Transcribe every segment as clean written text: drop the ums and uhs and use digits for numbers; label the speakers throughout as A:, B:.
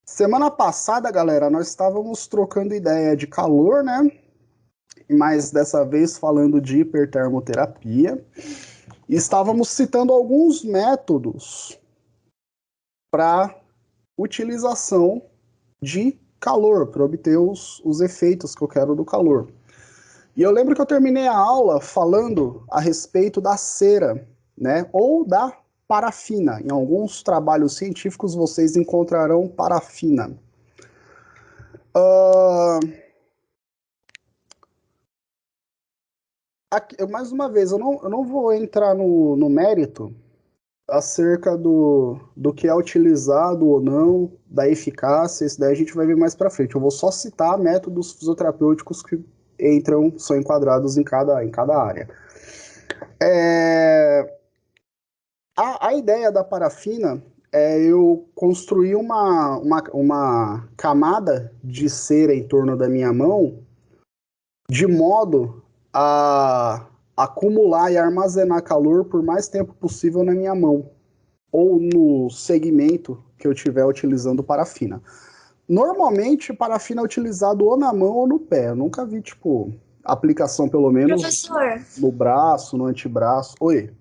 A: Semana passada, galera, nós estávamos trocando ideia de calor, né? Mas dessa vez falando de hipertermoterapia. E estávamos citando alguns métodos para utilização de calor, para obter os efeitos que eu quero do calor. E eu lembro que eu terminei a aula falando a respeito da cera, né? Ou da parafina. Em alguns trabalhos científicos vocês encontrarão parafina. Uh, Mais uma vez, eu não vou entrar no mérito acerca do que é utilizado ou não, da eficácia, isso daí a gente vai ver mais para frente. Eu vou só citar métodos fisioterapêuticos que são enquadrados em cada área. A ideia da parafina é eu construir uma camada de cera em torno da minha mão de modo a acumular e armazenar calor por mais tempo possível na minha mão ou no segmento que eu estiver utilizando parafina. Normalmente, parafina é utilizado ou na mão ou no pé. Eu nunca vi, tipo, aplicação pelo menos
B: Professor,
A: no braço, no antebraço. Oi.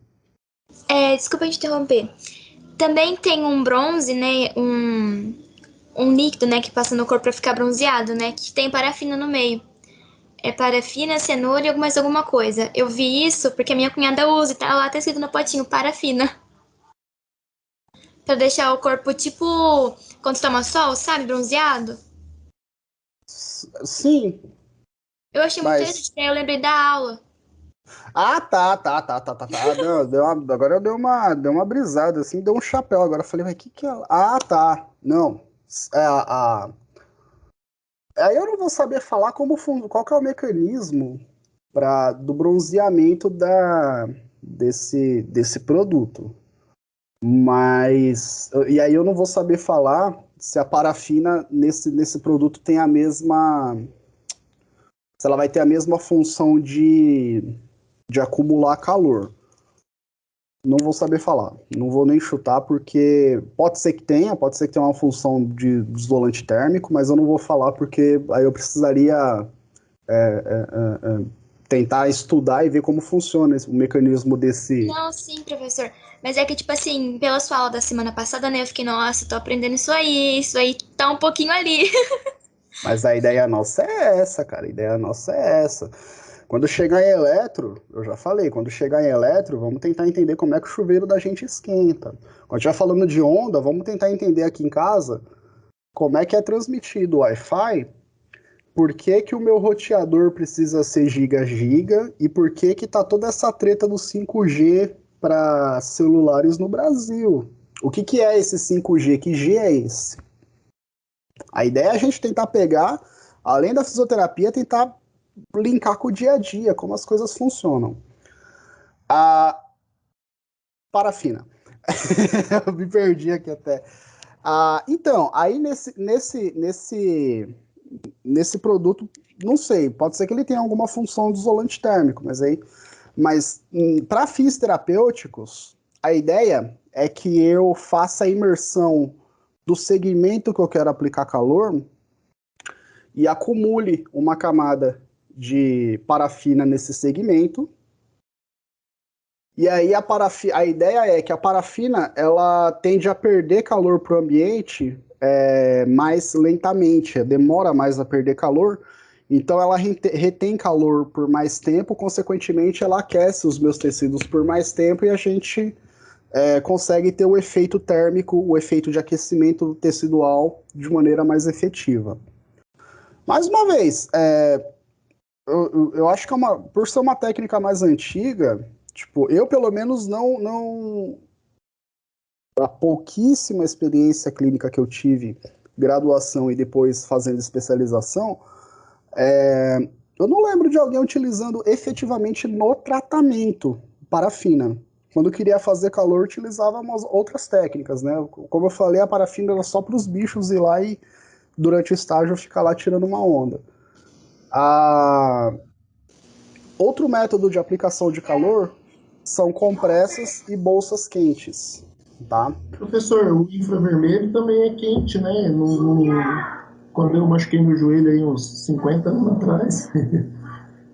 B: desculpa te interromper. Também tem um bronze, né? Um líquido, né? Que passa no corpo pra ficar bronzeado, né? Que tem parafina no meio. É parafina, cenoura e mais alguma coisa. Eu vi isso porque a minha cunhada usa e tá lá, tá escrito no potinho, parafina. Pra deixar o corpo tipo quando toma sol, sabe? Bronzeado.
A: Sim,
B: Eu achei muito
A: mas.
B: interessante, aí eu lembrei da aula.
A: Ah, tá. Não, agora eu dei uma brisada, assim, deu um chapéu. Agora eu falei, mas o que é? Ah, tá. Não. É, Aí eu não vou saber falar qual que é o mecanismo do bronzeamento desse produto. Mas. E aí eu não vou saber falar se a parafina nesse produto tem a mesma. Se ela vai ter a mesma função de acumular calor. Não vou saber falar. Não vou nem chutar, porque pode ser que tenha uma função de isolante térmico, mas eu não vou falar porque aí eu precisaria tentar estudar e ver como funciona o mecanismo desse.
B: Não, sim, professor. Mas é que, tipo assim, pela sua aula da semana passada, né? Eu fiquei, nossa, tô aprendendo isso aí tá um pouquinho ali.
A: Mas a ideia nossa é essa, cara. A ideia nossa é essa. Quando chegar em eletro, eu já falei, quando chegar em eletro, vamos tentar entender como é que o chuveiro da gente esquenta. Quando estiver falando de onda, vamos tentar entender aqui em casa como é que é transmitido o Wi-Fi, por que que o meu roteador precisa ser giga-giga e por que que tá toda essa treta do 5G para celulares no Brasil. O que que é esse 5G? Que G é esse? A ideia é a gente tentar pegar, além da fisioterapia, tentar linkar com o dia a dia, como as coisas funcionam. A parafina. Eu me perdi aqui até. Então, aí nesse produto, não sei, pode ser que ele tenha alguma função de isolante térmico, mas para fins terapêuticos, a ideia é que eu faça a imersão do segmento que eu quero aplicar calor e acumule uma camada de parafina nesse segmento. E aí a ideia é que a parafina ela tende a perder calor para o ambiente mais lentamente, demora mais a perder calor, então ela retém calor por mais tempo, consequentemente ela aquece os meus tecidos por mais tempo e a gente consegue ter o efeito térmico, o efeito de aquecimento tecidual de maneira mais efetiva. Mais uma vez, eu acho que por ser uma técnica mais antiga, tipo, eu pelo menos não. A pouquíssima experiência clínica que eu tive, graduação e depois fazendo especialização, eu não lembro de alguém utilizando efetivamente no tratamento parafina. Quando queria fazer calor, utilizava umas outras técnicas, né? Como eu falei, a parafina era só para os bichos ir lá e, durante o estágio, ficar lá tirando uma onda. A, Outro método de aplicação de calor são compressas e bolsas quentes. tá?
C: Professor, o infravermelho também é quente, né? Quando eu machuquei meu joelho aí uns 50 anos atrás,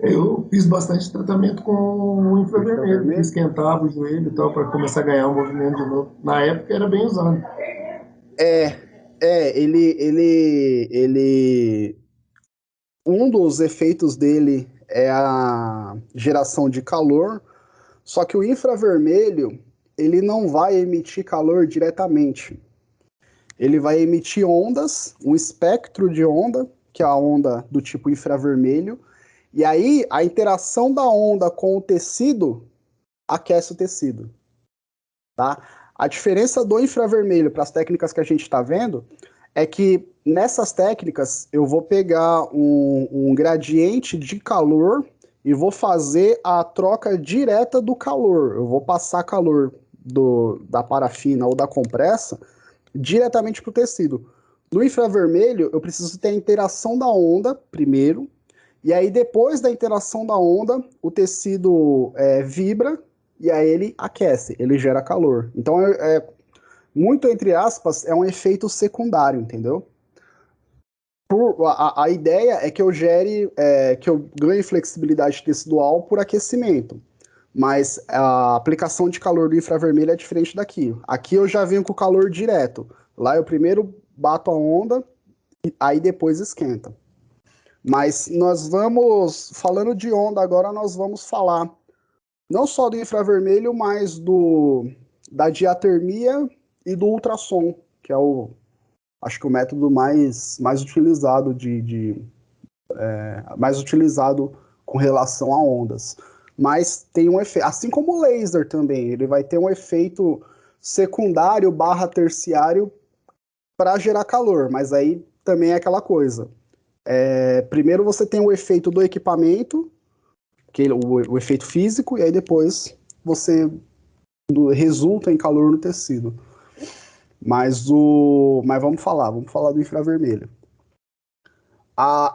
C: eu fiz bastante tratamento com o infravermelho, que
A: Infravermelho?
C: esquentava o joelho e tal, para começar a ganhar o movimento de novo. Na época era bem usado.
A: É, ele, um dos efeitos dele é a geração de calor, só que o infravermelho, ele não vai emitir calor diretamente. Ele vai emitir ondas, um espectro de onda, que é a onda do tipo infravermelho, e aí a interação da onda com o tecido aquece o tecido, tá? A diferença do infravermelho para as técnicas que a gente está vendo é que nessas técnicas eu vou pegar um gradiente de calor e vou fazer a troca direta do calor. Eu vou passar calor da parafina ou da compressa diretamente para o tecido. No infravermelho, eu preciso ter a interação da onda primeiro, e aí depois da interação da onda, o tecido vibra e aí ele aquece, ele gera calor. Então, muito entre aspas, é um efeito secundário, entendeu? A ideia é que eu que eu ganhe flexibilidade tecidual por aquecimento. Mas a aplicação de calor do infravermelho é diferente daqui. Aqui eu já venho com o calor direto. Lá eu primeiro bato a onda, aí depois esquenta. Mas nós vamos, falando de onda agora, nós vamos falar não só do infravermelho, mas da diatermia e do ultrassom, que é acho que o método mais utilizado mais utilizado com relação a ondas. Mas tem um efeito, assim como o laser também, ele vai ter um efeito secundário barra terciário para gerar calor, mas aí também é aquela coisa. Primeiro você tem o efeito do equipamento, o efeito físico, e aí depois você resulta em calor no tecido. Mas vamos falar do infravermelho.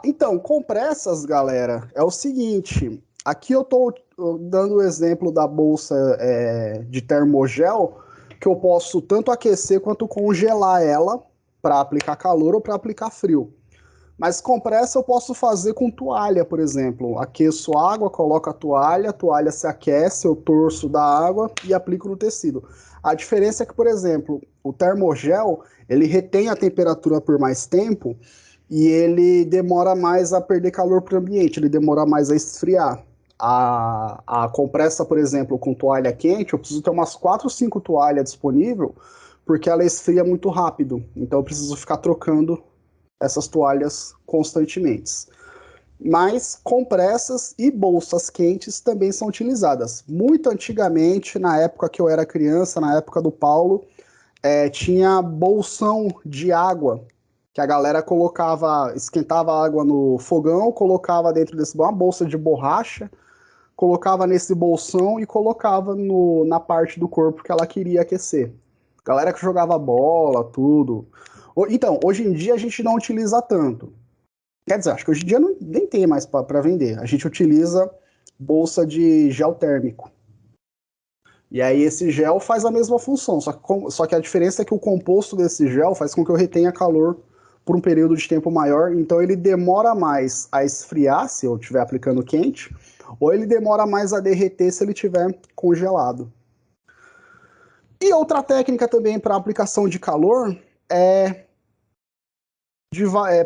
A: Então, compressas, galera, é o seguinte. Aqui eu estou dando o exemplo da bolsa de termogel, que eu posso tanto aquecer quanto congelar ela para aplicar calor ou para aplicar frio. Mas compressa eu posso fazer com toalha, por exemplo. Aqueço água, coloco a toalha se aquece, eu torço da água e aplico no tecido. A diferença é que, por exemplo, o termogel, ele retém a temperatura por mais tempo e ele demora mais a perder calor para o ambiente, ele demora mais a esfriar. A compressa, por exemplo, com toalha quente, eu preciso ter umas 4 ou 5 toalhas disponíveis, porque ela esfria muito rápido. Então eu preciso ficar trocando essas toalhas constantemente. Mas compressas e bolsas quentes também são utilizadas. Muito antigamente, na época que eu era criança, na época do Paulo, tinha bolsão de água, que a galera colocava, esquentava a água no fogão, colocava dentro desse uma bolsa de borracha, colocava nesse bolsão e colocava na parte do corpo que ela queria aquecer. Galera que jogava bola, tudo. Então, hoje em dia a gente não utiliza tanto. Quer dizer, acho que hoje em dia nem tem mais para vender. A gente utiliza bolsa de gel térmico. E aí esse gel faz a mesma função, só que a diferença é que o composto desse gel faz com que eu retenha calor por um período de tempo maior, então ele demora mais a esfriar se eu estiver aplicando quente, ou ele demora mais a derreter se ele estiver congelado. E outra técnica também para aplicação de calor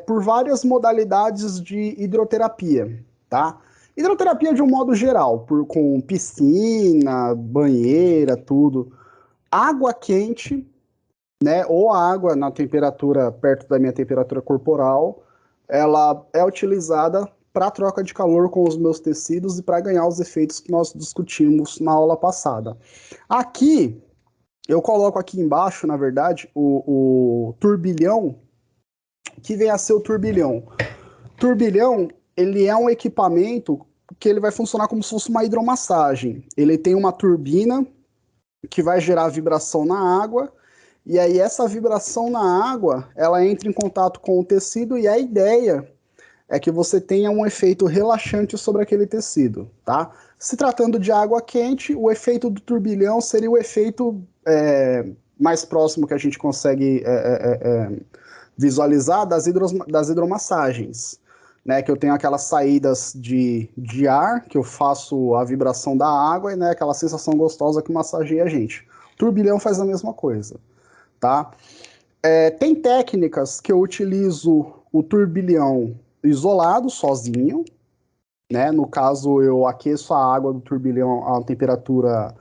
A: por várias modalidades de hidroterapia, tá? Hidroterapia de um modo geral, com piscina, banheira, tudo. Água quente, né? Ou água na temperatura perto da minha temperatura corporal, ela é utilizada para troca de calor com os meus tecidos e para ganhar os efeitos que nós discutimos na aula passada. Aqui, eu coloco aqui embaixo, na verdade, o turbilhão, que vem a ser o turbilhão. Turbilhão, ele é um equipamento que ele vai funcionar como se fosse uma hidromassagem. Ele tem uma turbina que vai gerar vibração na água, e aí essa vibração na água, ela entra em contato com o tecido, e a ideia é que você tenha um efeito relaxante sobre aquele tecido, tá? Se tratando de água quente, o efeito do turbilhão seria o efeito mais próximo que a gente consegue visualizar das hidromassagens, né, que eu tenho aquelas saídas de ar, que eu faço a vibração da água e, né, aquela sensação gostosa que massageia a gente. O turbilhão faz a mesma coisa, tá? Tem técnicas que eu utilizo o turbilhão isolado, sozinho, né? No caso, eu aqueço a água do turbilhão a temperatura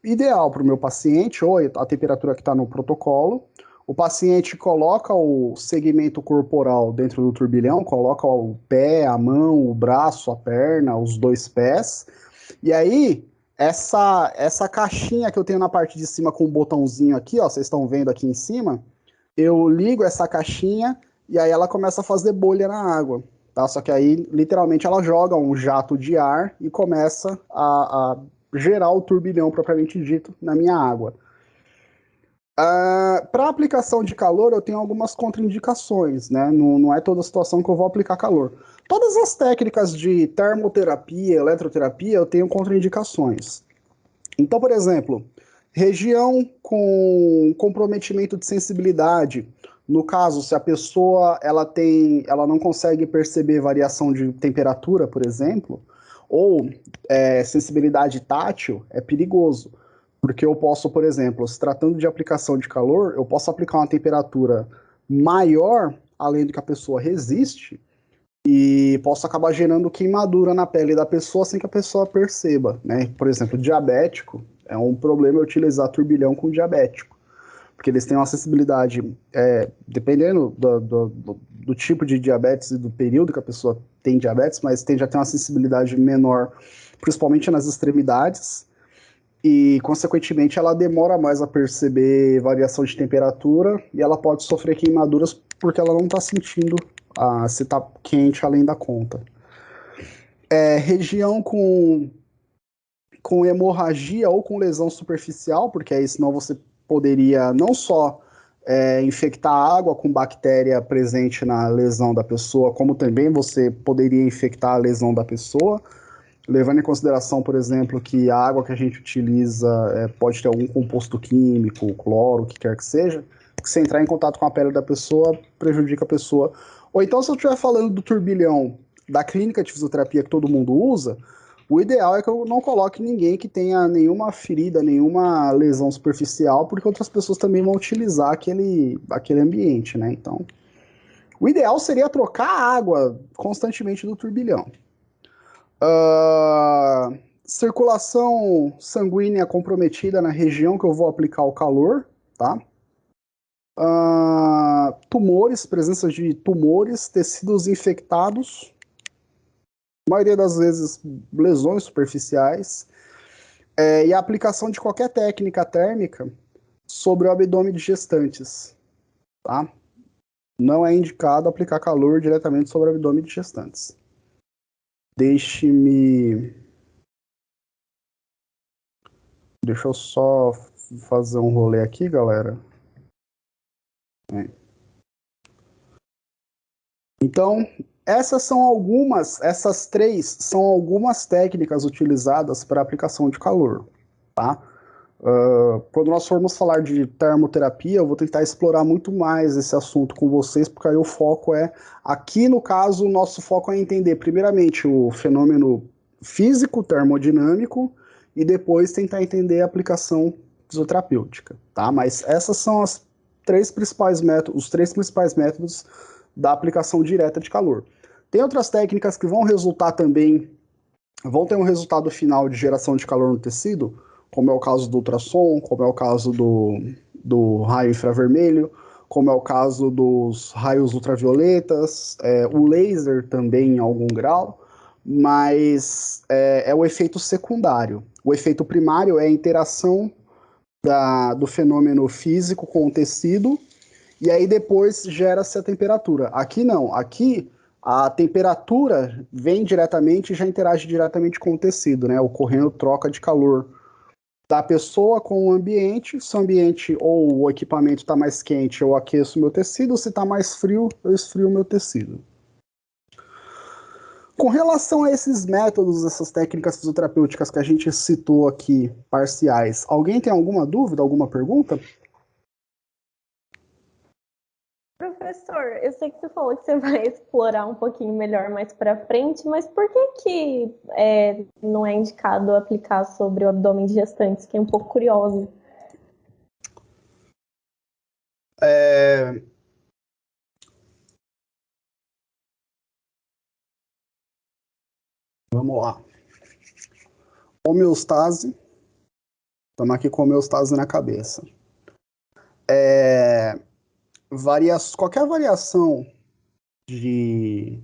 A: ideal para o meu paciente, ou a temperatura que está no protocolo. O paciente coloca o segmento corporal dentro do turbilhão, coloca o pé, a mão, o braço, a perna, os 2 pés. E aí, essa caixinha que eu tenho na parte de cima com o botãozinho aqui, ó, vocês estão vendo aqui em cima, eu ligo essa caixinha e aí ela começa a fazer bolha na água. Tá? Só que aí, literalmente, ela joga um jato de ar e começa a gerar o turbilhão propriamente dito na minha água. Para aplicação de calor, eu tenho algumas contraindicações, né? Não é toda situação que eu vou aplicar calor. Todas as técnicas de termoterapia, eletroterapia, eu tenho contraindicações. Então, por exemplo, região com comprometimento de sensibilidade. No caso, se a pessoa ela não consegue perceber variação de temperatura, por exemplo, ou sensibilidade tátil, é perigoso. Porque eu posso, por exemplo, se tratando de aplicação de calor, eu posso aplicar uma temperatura maior, além do que a pessoa resiste, e posso acabar gerando queimadura na pele da pessoa sem que a pessoa perceba, né? Por exemplo, diabético, é um problema eu utilizar turbilhão com diabético, porque eles têm uma sensibilidade, dependendo do tipo de diabetes e do período que a pessoa tem diabetes, mas tende a ter uma sensibilidade menor, principalmente nas extremidades, e, consequentemente, ela demora mais a perceber variação de temperatura e ela pode sofrer queimaduras porque ela não está sentindo se está quente além da conta. Região com hemorragia ou com lesão superficial, porque aí senão você poderia não só infectar a água com bactéria presente na lesão da pessoa, como também você poderia infectar a lesão da pessoa, levando em consideração, por exemplo, que a água que a gente utiliza pode ter algum composto químico, cloro, o que quer que seja, que se entrar em contato com a pele da pessoa, prejudica a pessoa. Ou então, se eu estiver falando do turbilhão da clínica de fisioterapia que todo mundo usa, o ideal é que eu não coloque ninguém que tenha nenhuma ferida, nenhuma lesão superficial, porque outras pessoas também vão utilizar aquele ambiente, né? Então, o ideal seria trocar a água constantemente do turbilhão. Circulação sanguínea comprometida na região que eu vou aplicar o calor, tá? Tumores, presença de tumores, tecidos infectados, maioria das vezes lesões superficiais, e a aplicação de qualquer técnica térmica sobre o abdômen de gestantes, tá? Não é indicado aplicar calor diretamente sobre o abdômen de gestantes. Deixa eu só fazer um rolê aqui, galera. Então, essas 3 são algumas técnicas utilizadas para aplicação de calor, tá? Quando nós formos falar de termoterapia, eu vou tentar explorar muito mais esse assunto com vocês, porque aí o foco aqui no caso, o nosso foco é entender primeiramente o fenômeno físico, termodinâmico, e depois tentar entender a aplicação fisioterapêutica, tá? Mas essas são os 3 principais métodos da aplicação direta de calor. Tem outras técnicas que vão ter um resultado final de geração de calor no tecido, como é o caso do ultrassom, como é o caso do raio infravermelho, como é o caso dos raios ultravioletas, o laser também em algum grau, mas é o efeito secundário. O efeito primário é a interação do fenômeno físico com o tecido, e aí depois gera-se a temperatura. Aqui não, aqui a temperatura vem diretamente e já interage diretamente com o tecido, né, ocorrendo troca de calor da pessoa com o ambiente. Se o ambiente ou o equipamento está mais quente, eu aqueço o meu tecido, se está mais frio, eu esfrio o meu tecido. Com relação a esses métodos, essas técnicas fisioterapêuticas que a gente citou aqui, parciais, alguém tem alguma dúvida, alguma pergunta?
D: Professor, eu sei que você falou que você vai explorar um pouquinho melhor mais para frente, mas por que não é indicado aplicar sobre o abdômen de gestantes? Fiquei um pouco curiosa.
A: Vamos lá. Homeostase. Estamos aqui com homeostase na cabeça. Qualquer variação de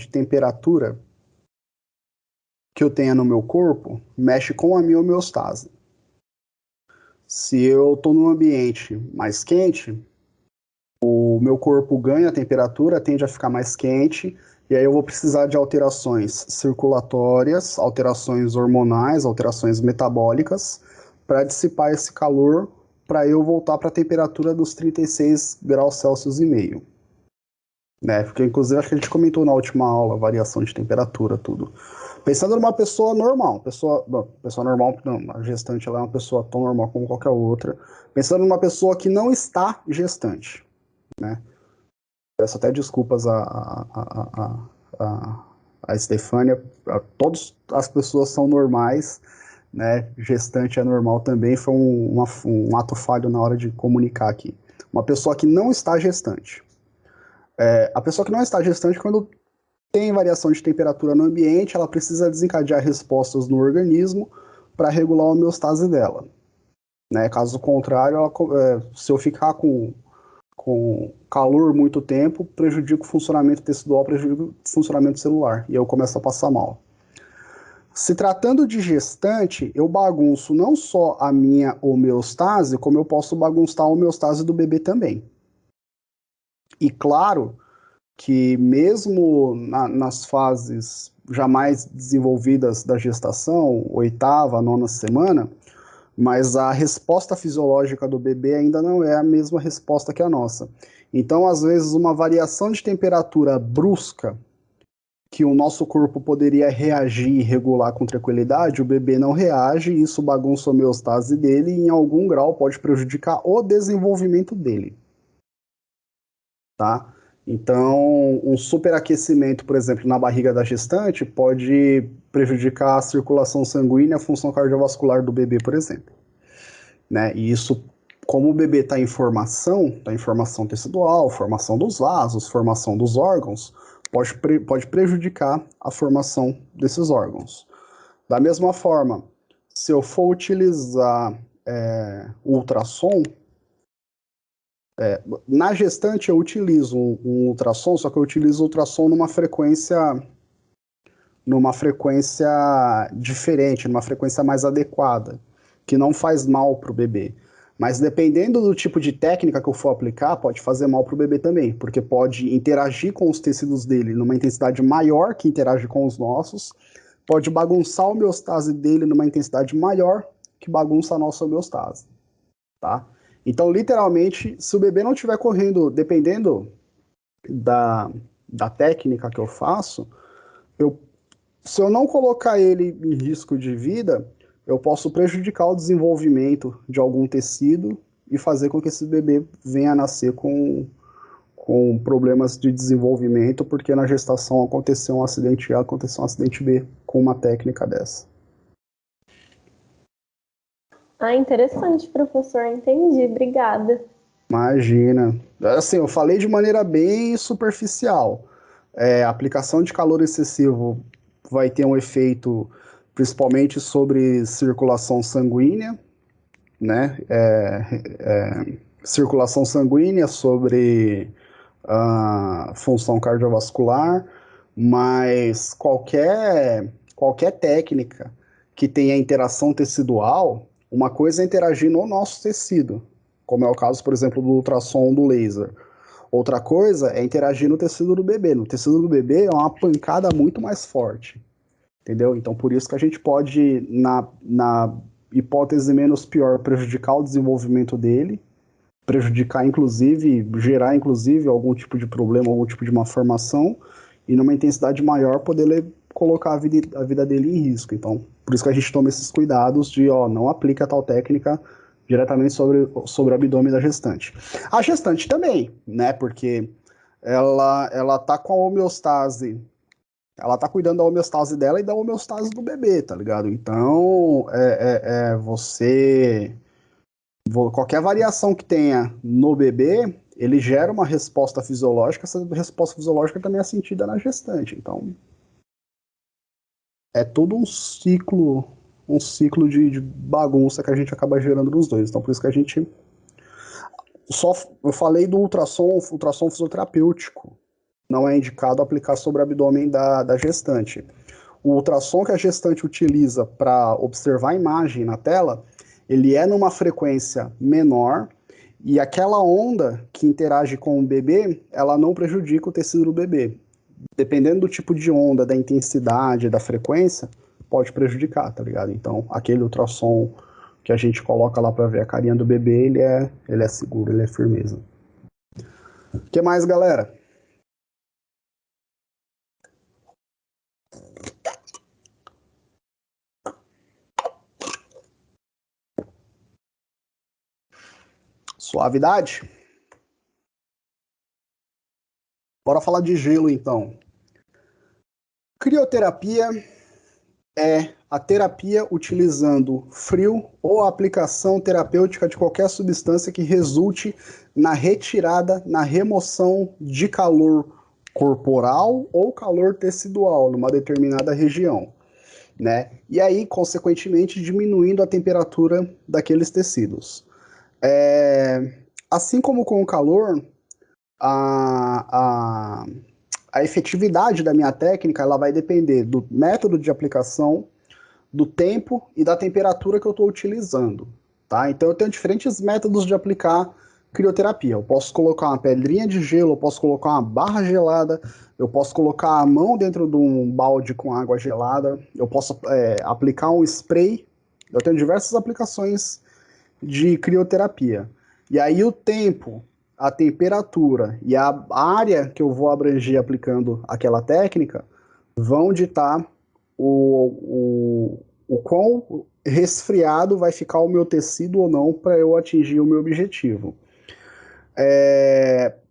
A: temperatura que eu tenha no meu corpo mexe com a minha homeostase. Se eu estou num ambiente mais quente, o meu corpo ganha temperatura, tende a ficar mais quente, e aí eu vou precisar de alterações circulatórias, alterações hormonais, alterações metabólicas, para dissipar esse calor, para eu voltar para a temperatura dos 36 graus Celsius e meio. Né? Porque, inclusive, acho que a gente comentou na última aula, variação de temperatura, tudo. Pensando numa pessoa normal, pessoa normal, não, a gestante ela é uma pessoa tão normal como qualquer outra. Pensando numa pessoa que não está gestante, né? Peço até desculpas a Estefânia, todas as pessoas são normais, né? Gestante é normal também, foi um ato falho na hora de comunicar aqui. Uma pessoa que não está gestante. A pessoa que não está gestante, quando tem variação de temperatura no ambiente, ela precisa desencadear respostas no organismo para regular a homeostase dela. Né? Caso contrário, se eu ficar com calor muito tempo, prejudica o funcionamento tecidual, prejudica o funcionamento celular, e eu começo a passar mal. Se tratando de gestante, eu bagunço não só a minha homeostase, como eu posso bagunçar a homeostase do bebê também. E claro que mesmo nas fases já mais desenvolvidas da gestação, 8ª, 9ª semana, mas a resposta fisiológica do bebê ainda não é a mesma resposta que a nossa. Então, às vezes, uma variação de temperatura brusca, que o nosso corpo poderia reagir e regular com tranquilidade, o bebê não reage, e isso bagunça a homeostase dele e, em algum grau, pode prejudicar o desenvolvimento dele. Tá? Então, um superaquecimento, por exemplo, na barriga da gestante pode prejudicar a circulação sanguínea, a função cardiovascular do bebê, por exemplo. Né? E isso, como o bebê está em formação tecidual, formação dos vasos, formação dos órgãos, pode prejudicar a formação desses órgãos. Da mesma forma, se eu for utilizar ultrassom, na gestante eu utilizo um ultrassom, só que eu utilizo ultrassom numa frequência diferente, numa frequência mais adequada, que não faz mal para o bebê. Mas dependendo do tipo de técnica que eu for aplicar, pode fazer mal para o bebê também, porque pode interagir com os tecidos dele numa intensidade maior que interage com os nossos, pode bagunçar a homeostase dele numa intensidade maior que bagunça a nossa homeostase, tá? Então, literalmente, se o bebê não estiver correndo, dependendo da técnica que eu faço, se eu não colocar ele em risco de vida, eu posso prejudicar o desenvolvimento de algum tecido e fazer com que esse bebê venha a nascer com problemas de desenvolvimento, porque na gestação aconteceu um acidente A, aconteceu um acidente B com uma técnica dessa.
D: Interessante, professor. Entendi. Obrigada.
A: Imagina. Assim, eu falei de maneira bem superficial. A aplicação de calor excessivo vai ter um efeito principalmente sobre circulação sanguínea, né? Circulação sanguínea, sobre função cardiovascular, mas qualquer técnica que tenha interação tecidual, uma coisa é interagir no nosso tecido, como é o caso, por exemplo, do ultrassom do laser. Outra coisa é interagir no tecido do bebê. No tecido do bebê é uma pancada muito mais forte. Entendeu? Então, por isso que a gente pode, na hipótese menos pior, prejudicar o desenvolvimento dele, prejudicar, inclusive, gerar, inclusive, algum tipo de problema, algum tipo de malformação, e numa intensidade maior poder colocar a vida dele em risco. Então, por isso que a gente toma esses cuidados de, não aplica tal técnica diretamente sobre o abdômen da gestante. A gestante também, né, porque ela tá com a homeostase, ela tá cuidando da homeostase dela e da homeostase do bebê, tá ligado? Então, qualquer variação que tenha no bebê, ele gera uma resposta fisiológica, essa resposta fisiológica também é sentida na gestante. Então, é todo um ciclo de bagunça que a gente acaba gerando nos dois. Então, por isso que a gente... eu falei do ultrassom fisioterapêutico. Não é indicado aplicar sobre o abdômen da gestante. O ultrassom que a gestante utiliza para observar a imagem na tela, ele é numa frequência menor, e aquela onda que interage com o bebê, ela não prejudica o tecido do bebê. Dependendo do tipo de onda, da intensidade, da frequência, pode prejudicar, tá ligado? Então, aquele ultrassom que a gente coloca lá para ver a carinha do bebê, ele é seguro, ele é firmeza. O que mais, galera? Suavidade? Bora falar de gelo, então. Crioterapia é a terapia utilizando frio ou a aplicação terapêutica de qualquer substância que resulte na retirada, na remoção de calor corporal ou calor tecidual numa determinada região, né? E aí, consequentemente, diminuindo a temperatura daqueles tecidos. Assim como com o calor, a efetividade da minha técnica ela vai depender do método de aplicação, do tempo e da temperatura que eu estou utilizando, tá? Então eu tenho diferentes métodos de aplicar crioterapia. Eu posso colocar uma pedrinha de gelo, eu posso colocar uma barra gelada, eu posso colocar a mão dentro de um balde com água gelada, eu posso aplicar um spray. Eu tenho diversas aplicações de crioterapia. E aí o tempo, a temperatura e a área que eu vou abranger aplicando aquela técnica vão ditar o quão resfriado vai ficar o meu tecido ou não para eu atingir o meu objetivo.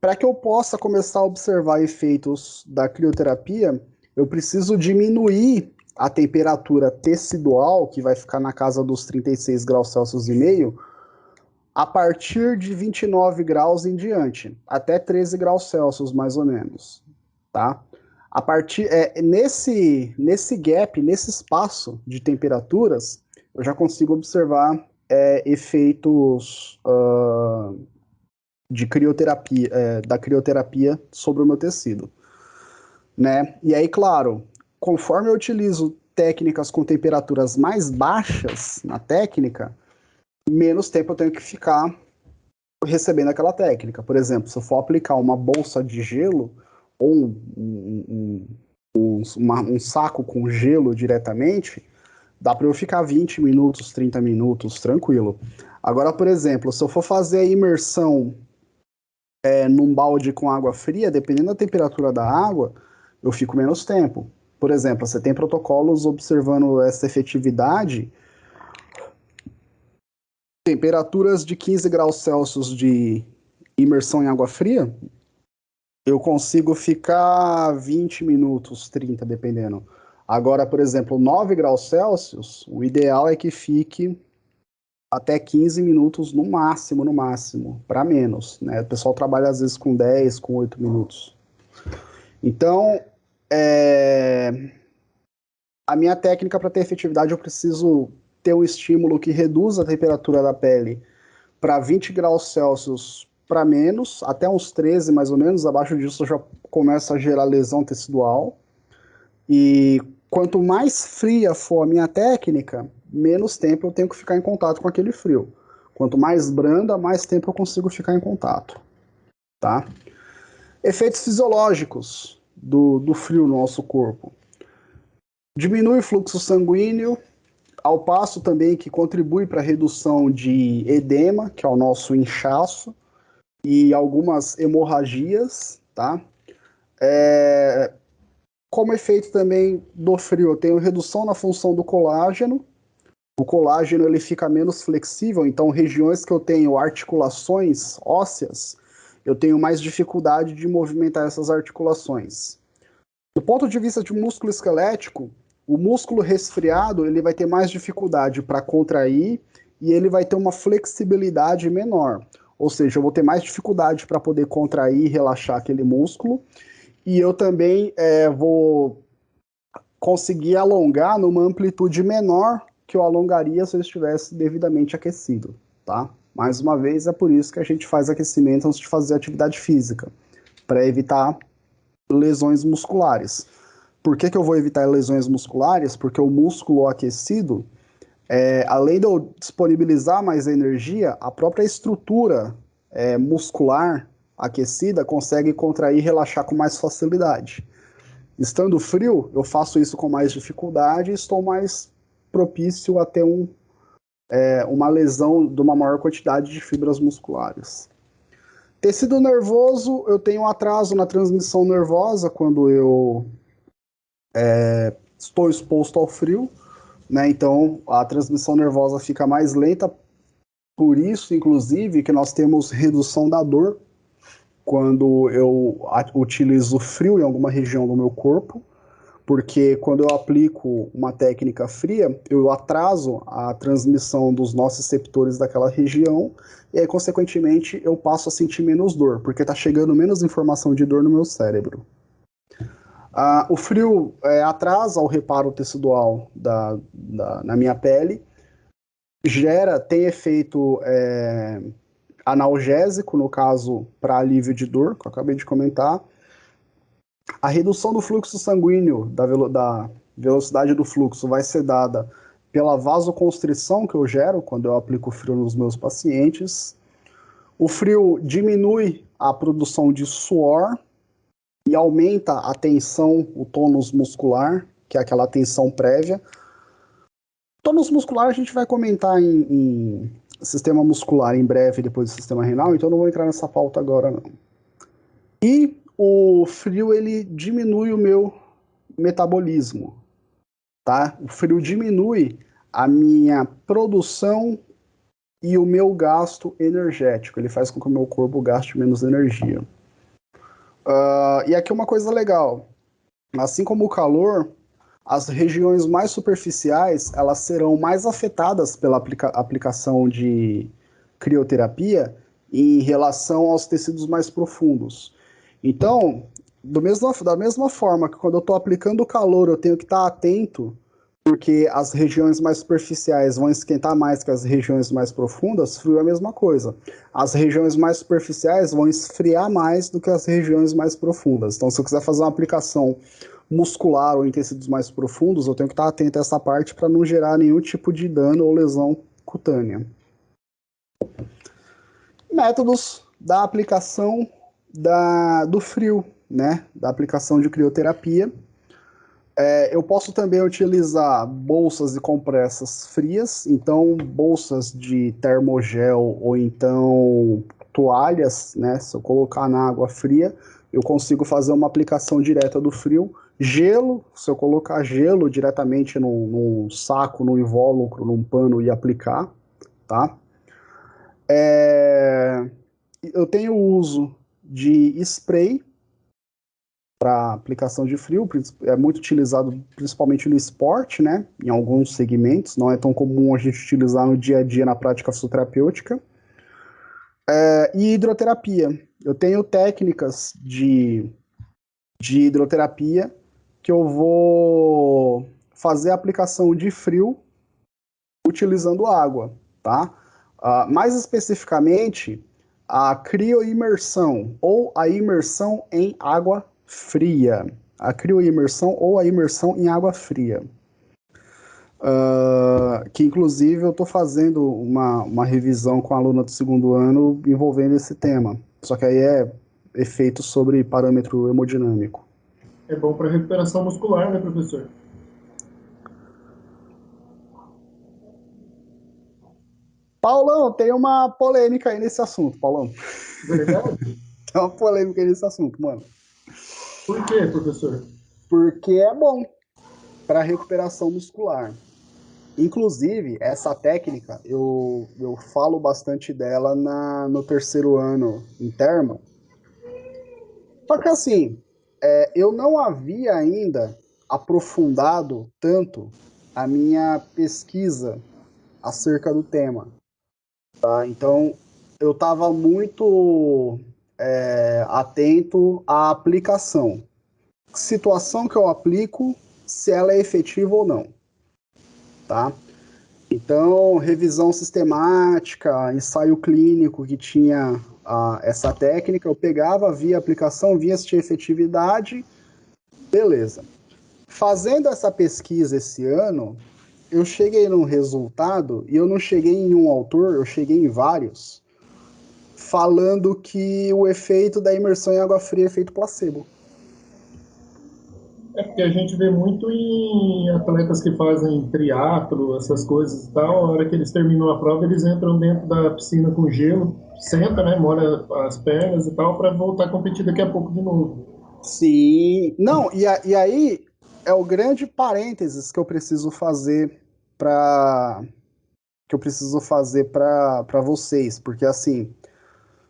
A: Para que eu possa começar a observar efeitos da crioterapia, eu preciso diminuir a temperatura tecidual, que vai ficar na casa dos 36 graus Celsius e meio, a partir de 29 graus em diante, até 13 graus Celsius, mais ou menos, tá? A partir, nesse gap, nesse espaço de temperaturas, eu já consigo observar efeitos de crioterapia, da crioterapia sobre o meu tecido, né? E aí, claro, conforme eu utilizo técnicas com temperaturas mais baixas na técnica, menos tempo eu tenho que ficar recebendo aquela técnica. Por exemplo, se eu for aplicar uma bolsa de gelo ou um saco com gelo diretamente, dá para eu ficar 20 minutos, 30 minutos, tranquilo. Agora, por exemplo, se eu for fazer a imersão num balde com água fria, dependendo da temperatura da água, eu fico menos tempo. Por exemplo, você tem protocolos observando essa efetividade. Temperaturas de 15 graus Celsius de imersão em água fria, eu consigo ficar 20 minutos, 30, dependendo. Agora, por exemplo, 9 graus Celsius, o ideal é que fique até 15 minutos no máximo, para menos, né? O pessoal trabalha às vezes com 10, com 8 minutos. Então, a minha técnica para ter efetividade, eu preciso ter um estímulo que reduza a temperatura da pele para 20 graus Celsius para menos, até uns 13 mais ou menos, abaixo disso já começa a gerar lesão tecidual. E quanto mais fria for a minha técnica, menos tempo eu tenho que ficar em contato com aquele frio. Quanto mais branda, mais tempo eu consigo ficar em contato, tá? Efeitos fisiológicos do frio no nosso corpo. Diminui o fluxo sanguíneo, ao passo também que contribui para a redução de edema, que é o nosso inchaço, e algumas hemorragias, tá? Como efeito também do frio, eu tenho redução na função do colágeno. O colágeno ele fica menos flexível, então regiões que eu tenho articulações ósseas, eu tenho mais dificuldade de movimentar essas articulações. Do ponto de vista de músculo esquelético, o músculo resfriado ele vai ter mais dificuldade para contrair e ele vai ter uma flexibilidade menor. Ou seja, eu vou ter mais dificuldade para poder contrair e relaxar aquele músculo. E eu também vou conseguir alongar numa amplitude menor que eu alongaria se eu estivesse devidamente aquecido, tá? Mais uma vez, é por isso que a gente faz aquecimento antes de fazer atividade física, para evitar lesões musculares. Por que eu vou evitar lesões musculares? Porque o músculo aquecido, além de eu disponibilizar mais energia, a própria estrutura muscular aquecida consegue contrair e relaxar com mais facilidade. Estando frio, eu faço isso com mais dificuldade e estou mais propício a ter uma lesão de uma maior quantidade de fibras musculares. Tecido nervoso, eu tenho um atraso na transmissão nervosa quando eu estou exposto ao frio, né? Então a transmissão nervosa fica mais lenta, por isso, inclusive, que nós temos redução da dor quando eu utilizo frio em alguma região do meu corpo, porque quando eu aplico uma técnica fria, eu atraso a transmissão dos nociceptores daquela região, e aí, consequentemente, eu passo a sentir menos dor, porque está chegando menos informação de dor no meu cérebro. O frio atrasa o reparo tecidual na minha pele, tem efeito analgésico, no caso, para alívio de dor, que eu acabei de comentar. A redução do fluxo sanguíneo, da velocidade do fluxo, vai ser dada pela vasoconstrição que eu gero quando eu aplico frio nos meus pacientes. O frio diminui a produção de suor e aumenta a tensão, o tônus muscular, que é aquela tensão prévia. Tônus muscular a gente vai comentar em sistema muscular em breve, depois do sistema renal, então eu não vou entrar nessa pauta agora, não. E o frio, ele diminui o meu metabolismo, tá? O frio diminui a minha produção e o meu gasto energético. Ele faz com que o meu corpo gaste menos energia. E aqui uma coisa legal. Assim como o calor, as regiões mais superficiais, elas serão mais afetadas pela aplicação de crioterapia em relação aos tecidos mais profundos. Então, da mesma forma que quando eu estou aplicando o calor, eu tenho que estar atento, porque as regiões mais superficiais vão esquentar mais que as regiões mais profundas, frio é a mesma coisa. As regiões mais superficiais vão esfriar mais do que as regiões mais profundas. Então, se eu quiser fazer uma aplicação muscular ou em tecidos mais profundos, eu tenho que estar atento a essa parte para não gerar nenhum tipo de dano ou lesão cutânea. Métodos da aplicação do frio, né? Da aplicação de crioterapia. Eu posso também utilizar bolsas e compressas frias, então bolsas de termogel ou então toalhas, né? Se eu colocar na água fria, eu consigo fazer uma aplicação direta do frio. Gelo, se eu colocar gelo diretamente num saco, num invólucro, num pano e aplicar, tá? Eu tenho o uso de spray para aplicação de frio, é muito utilizado principalmente no esporte, né? Em alguns segmentos, não é tão comum a gente utilizar no dia a dia na prática fisioterapêutica. E hidroterapia. Eu tenho técnicas de hidroterapia que eu vou fazer a aplicação de frio utilizando água, tá? Mais especificamente, a crioimersão ou a imersão em água fria. A crioimersão ou a imersão em água fria. Que inclusive eu estou fazendo uma revisão com a aluna do segundo ano envolvendo esse tema. Só que aí é efeito sobre parâmetro hemodinâmico.
C: É bom para recuperação muscular, né, professor?
A: Paulão, tem uma polêmica aí nesse assunto, Paulão.
C: Verdade?
A: Tem uma polêmica aí nesse assunto, mano.
C: Por quê, professor?
A: porque é bom para recuperação muscular. Inclusive, essa técnica, eu falo bastante dela no terceiro ano em termo. Só que assim, eu não havia ainda aprofundado tanto a minha pesquisa acerca do tema. Tá? Então, eu estava muito atento à aplicação. Situação que eu aplico, se ela é efetiva ou não. Tá? Então, revisão sistemática, ensaio clínico que tinha essa técnica, eu pegava, via a aplicação, via se tinha efetividade, beleza. Fazendo essa pesquisa esse ano, eu cheguei num resultado, e eu não cheguei em um autor, eu cheguei em vários, falando que o efeito da imersão em água fria é efeito placebo.
C: É porque a gente vê muito em atletas que fazem triatlo, essas coisas e tal, a hora que eles terminam a prova, eles entram dentro da piscina com gelo, senta, né, molha as pernas e tal, para voltar a competir daqui a pouco de novo.
A: Sim, não, e aí é o grande parênteses que eu preciso fazer para vocês, porque assim,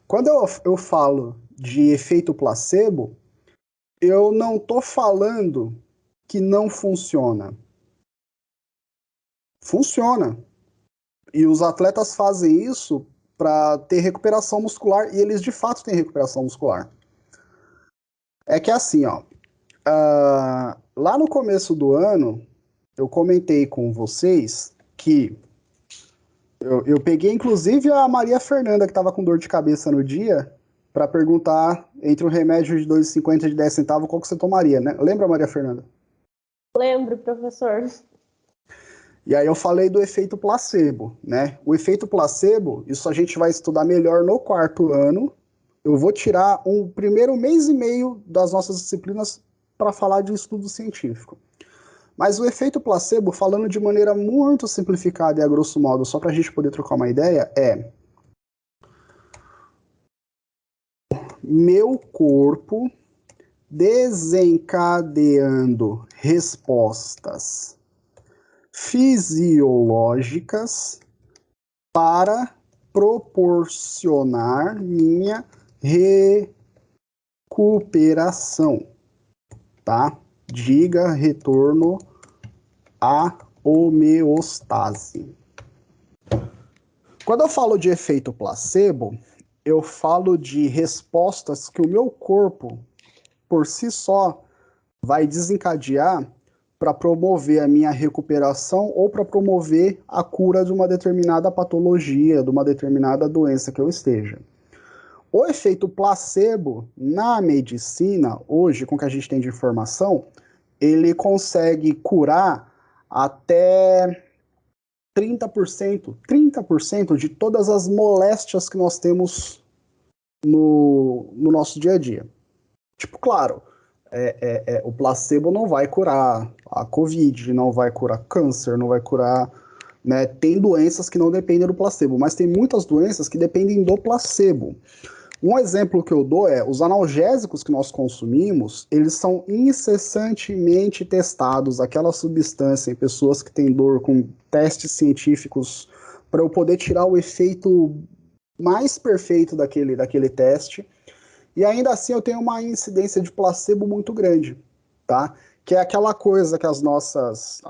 A: quando eu falo de efeito placebo, eu não tô falando que não funciona. Funciona. E os atletas fazem isso para ter recuperação muscular, e eles de fato têm recuperação muscular. É que assim, ó, lá no começo do ano, eu comentei com vocês que eu peguei inclusive a Maria Fernanda, que estava com dor de cabeça no dia, para perguntar entre um remédio de 2,50 e de 10 centavos, qual que você tomaria, né? Lembra, Maria Fernanda?
D: Lembro, professor.
A: E aí eu falei do efeito placebo, né? O efeito placebo, isso a gente vai estudar melhor no quarto ano. Eu vou tirar um primeiro mês e meio das nossas disciplinas para falar de estudo científico. Mas o efeito placebo, falando de maneira muito simplificada e a grosso modo, só para a gente poder trocar uma ideia, é: meu corpo desencadeando respostas fisiológicas para proporcionar minha recuperação, tá? Diga retorno à homeostase. Quando eu falo de efeito placebo, eu falo de respostas que o meu corpo, por si só, vai desencadear para promover a minha recuperação ou para promover a cura de uma determinada patologia, de uma determinada doença que eu esteja. O efeito placebo, na medicina, hoje, com o que a gente tem de informação, ele consegue curar até 30% de todas as moléstias que nós temos no nosso dia a dia. Tipo, claro, o placebo não vai curar a Covid, não vai curar câncer, não vai curar... Né? Tem doenças que não dependem do placebo, mas tem muitas doenças que dependem do placebo. Um exemplo que eu dou é, os analgésicos que nós consumimos, eles são incessantemente testados, aquela substância em pessoas que têm dor, com testes científicos, para eu poder tirar o efeito mais perfeito daquele teste. E ainda assim eu tenho uma incidência de placebo muito grande, tá? Que é aquela coisa que as nossas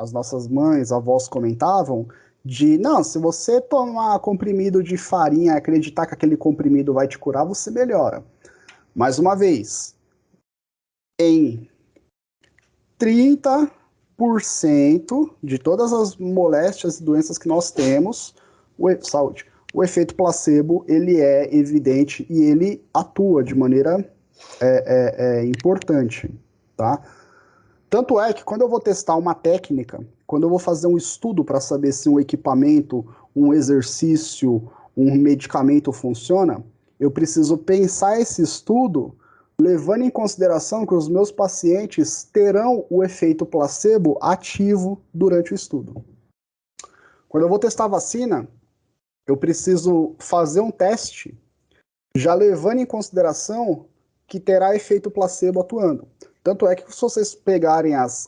A: mães, avós comentavam, de, não, se você tomar comprimido de farinha e acreditar que aquele comprimido vai te curar, você melhora. Mais uma vez, em 30% de todas as moléstias e doenças que nós temos, saúde, o efeito placebo, ele é evidente e ele atua de maneira importante, tá? Tanto é que quando eu vou testar uma técnica, quando eu vou fazer um estudo para saber se um equipamento, um exercício, um medicamento funciona, eu preciso pensar esse estudo levando em consideração que os meus pacientes terão o efeito placebo ativo durante o estudo. Quando eu vou testar a vacina, eu preciso fazer um teste já levando em consideração que terá efeito placebo atuando. Tanto é que se vocês pegarem as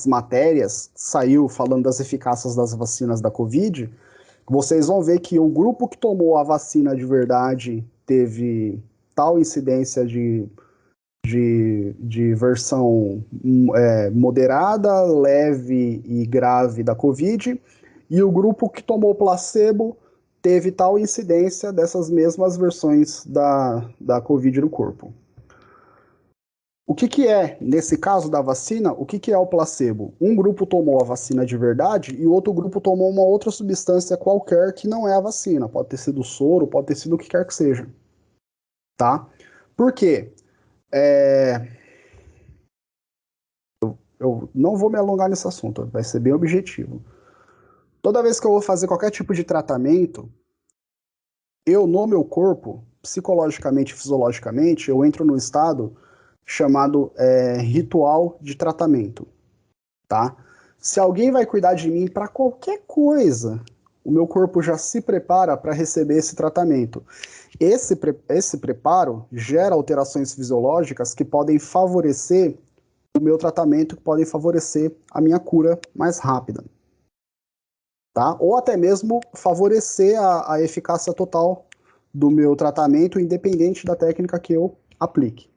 A: matérias, saiu falando das eficácias das vacinas da Covid, vocês vão ver que o grupo que tomou a vacina de verdade teve tal incidência de versão moderada, leve e grave da Covid, e o grupo que tomou placebo teve tal incidência dessas mesmas versões da Covid no corpo. O que é, nesse caso da vacina, o que é o placebo? Um grupo tomou a vacina de verdade e o outro grupo tomou uma outra substância qualquer que não é a vacina. Pode ter sido soro, pode ter sido o que quer que seja. Tá? Por quê? Eu não vou me alongar nesse assunto, vai ser bem objetivo. Toda vez que eu vou fazer qualquer tipo de tratamento, eu, no meu corpo, psicologicamente e fisiologicamente, eu entro num estado chamado ritual de tratamento, tá? Se alguém vai cuidar de mim para qualquer coisa, o meu corpo já se prepara para receber esse tratamento. Esse preparo gera alterações fisiológicas que podem favorecer o meu tratamento, que podem favorecer a minha cura mais rápida, tá? Ou até mesmo favorecer a eficácia total do meu tratamento, independente da técnica que eu aplique.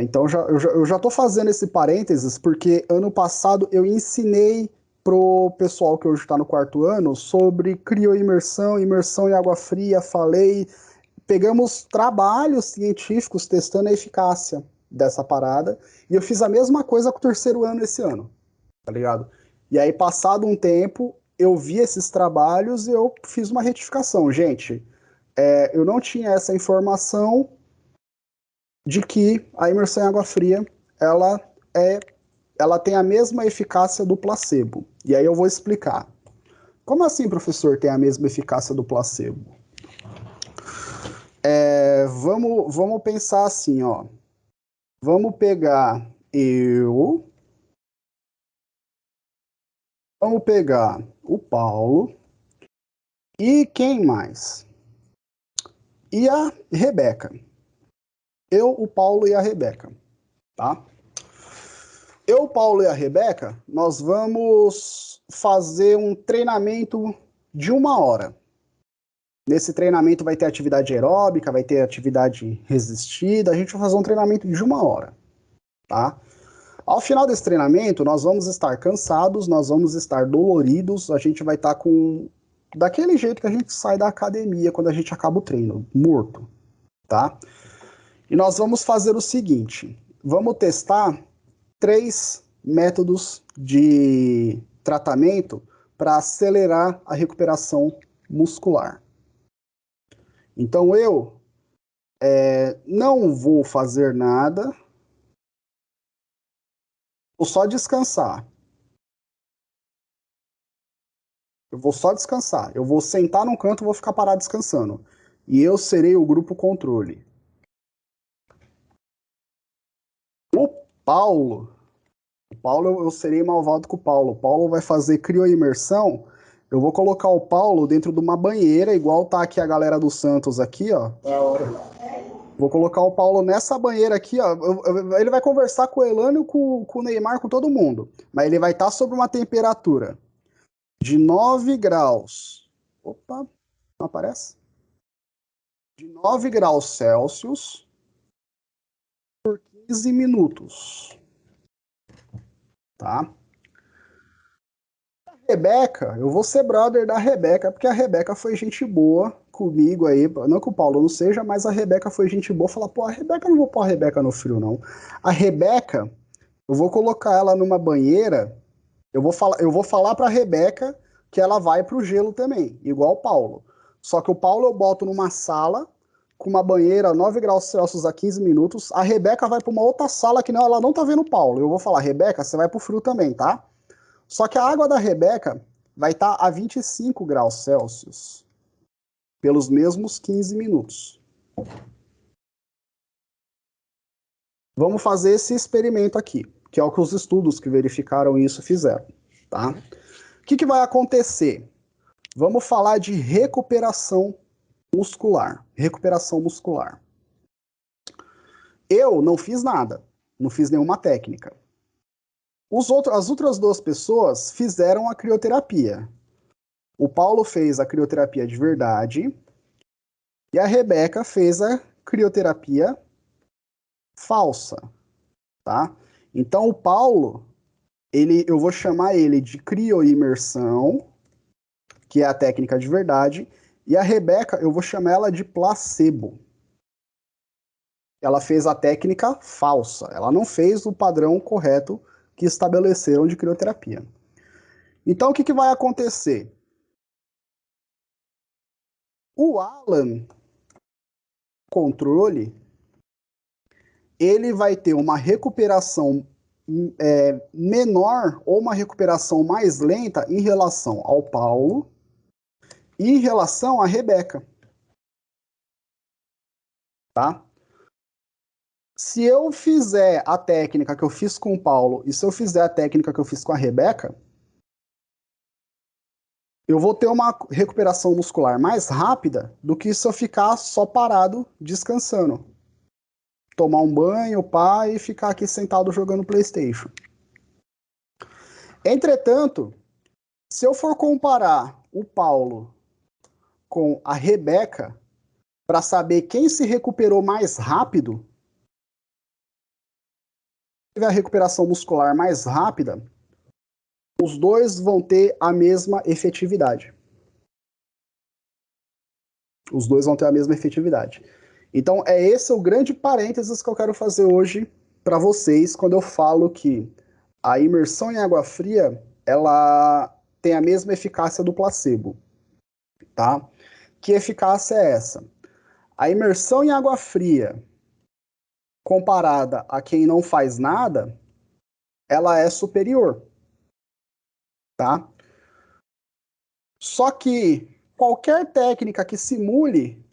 A: Então eu já estou fazendo esse parênteses porque ano passado eu ensinei pro pessoal que hoje está no 4º ano sobre crioimersão, imersão em água fria, pegamos trabalhos científicos testando a eficácia dessa parada e eu fiz a mesma coisa com o 3º ano esse ano, tá ligado? E aí passado um tempo eu vi esses trabalhos e eu fiz uma retificação. Gente, eu não tinha essa informação de que a imersão em água fria, ela tem a mesma eficácia do placebo. E aí eu vou explicar. Como assim, professor, tem a mesma eficácia do placebo? Vamos pensar assim, ó. Vamos pegar vamos pegar o Paulo e quem mais? E a Rebeca. Eu, o Paulo e a Rebeca, tá? Eu, o Paulo e a Rebeca, nós vamos fazer um treinamento de 1 hora. Nesse treinamento vai ter atividade aeróbica, vai ter atividade resistida, a gente vai fazer um treinamento de 1 hora, tá? Ao final desse treinamento, nós vamos estar cansados, nós vamos estar doloridos, a gente vai estar daquele jeito que a gente sai da academia quando a gente acaba o treino, morto, tá? E nós vamos fazer o seguinte, vamos testar 3 métodos de tratamento para acelerar a recuperação muscular. Então eu não vou fazer nada, vou só descansar. Eu vou só descansar. Eu vou sentar num canto e vou ficar parado descansando. E eu serei o grupo controle. O Paulo, eu serei malvado com o Paulo. O Paulo vai fazer crioimersão. Eu vou colocar o Paulo dentro de uma banheira, igual tá aqui a galera do Santos aqui, ó.
C: Da hora.
A: Vou colocar o Paulo nessa banheira aqui, ó. Ele vai conversar com o Elânio, com o Neymar, com todo mundo. Mas ele vai estar sob uma temperatura de 9 graus. Opa, não aparece? De 9 graus Celsius por 15 minutos. Tá? A Rebeca, eu vou ser brother da Rebeca, porque a Rebeca foi gente boa comigo aí. Não que o Paulo não seja, mas a Rebeca foi gente boa. Falar, pô, a Rebeca, não vou pôr a Rebeca no frio, não. A Rebeca, eu vou colocar ela numa banheira. Eu vou falar pra Rebeca que ela vai pro gelo também, igual o Paulo. Só que o Paulo eu boto numa sala com uma banheira 9 graus Celsius a 15 minutos. A Rebeca vai para uma outra sala que ela não tá vendo o Paulo. Eu vou falar, Rebeca, você vai pro frio também, tá? Só que a água da Rebeca vai estar a 25 graus Celsius pelos mesmos 15 minutos. Vamos fazer esse experimento aqui, que é o que os estudos que verificaram isso fizeram, tá? O que vai acontecer? Vamos falar de recuperação muscular. Recuperação muscular. Eu não fiz nada, não fiz nenhuma técnica. As outras duas pessoas fizeram a crioterapia. O Paulo fez a crioterapia de verdade e a Rebeca fez a crioterapia falsa, tá? Então o Paulo, eu vou chamar ele de crioimersão, que é a técnica de verdade, e a Rebeca, eu vou chamar ela de placebo. Ela fez a técnica falsa, ela não fez o padrão correto que estabeleceram de crioterapia. Então o que vai acontecer? O Alan, controle, ele vai ter uma recuperação menor ou uma recuperação mais lenta em relação ao Paulo e em relação à Rebeca. Tá? Se eu fizer a técnica que eu fiz com o Paulo e se eu fizer a técnica que eu fiz com a Rebeca, eu vou ter uma recuperação muscular mais rápida do que se eu ficar só parado, descansando. Tomar um banho, pá, e ficar aqui sentado jogando PlayStation. Entretanto, se eu for comparar o Paulo com a Rebeca, para saber quem se recuperou mais rápido, tiver a recuperação muscular mais rápida, os dois vão ter a mesma efetividade. Os dois vão ter a mesma efetividade. Então, esse o grande parênteses que eu quero fazer hoje para vocês, quando eu falo que a imersão em água fria, ela tem a mesma eficácia do placebo, tá? Que eficácia é essa? A imersão em água fria, comparada a quem não faz nada, ela é superior, tá? Só que qualquer técnica que simule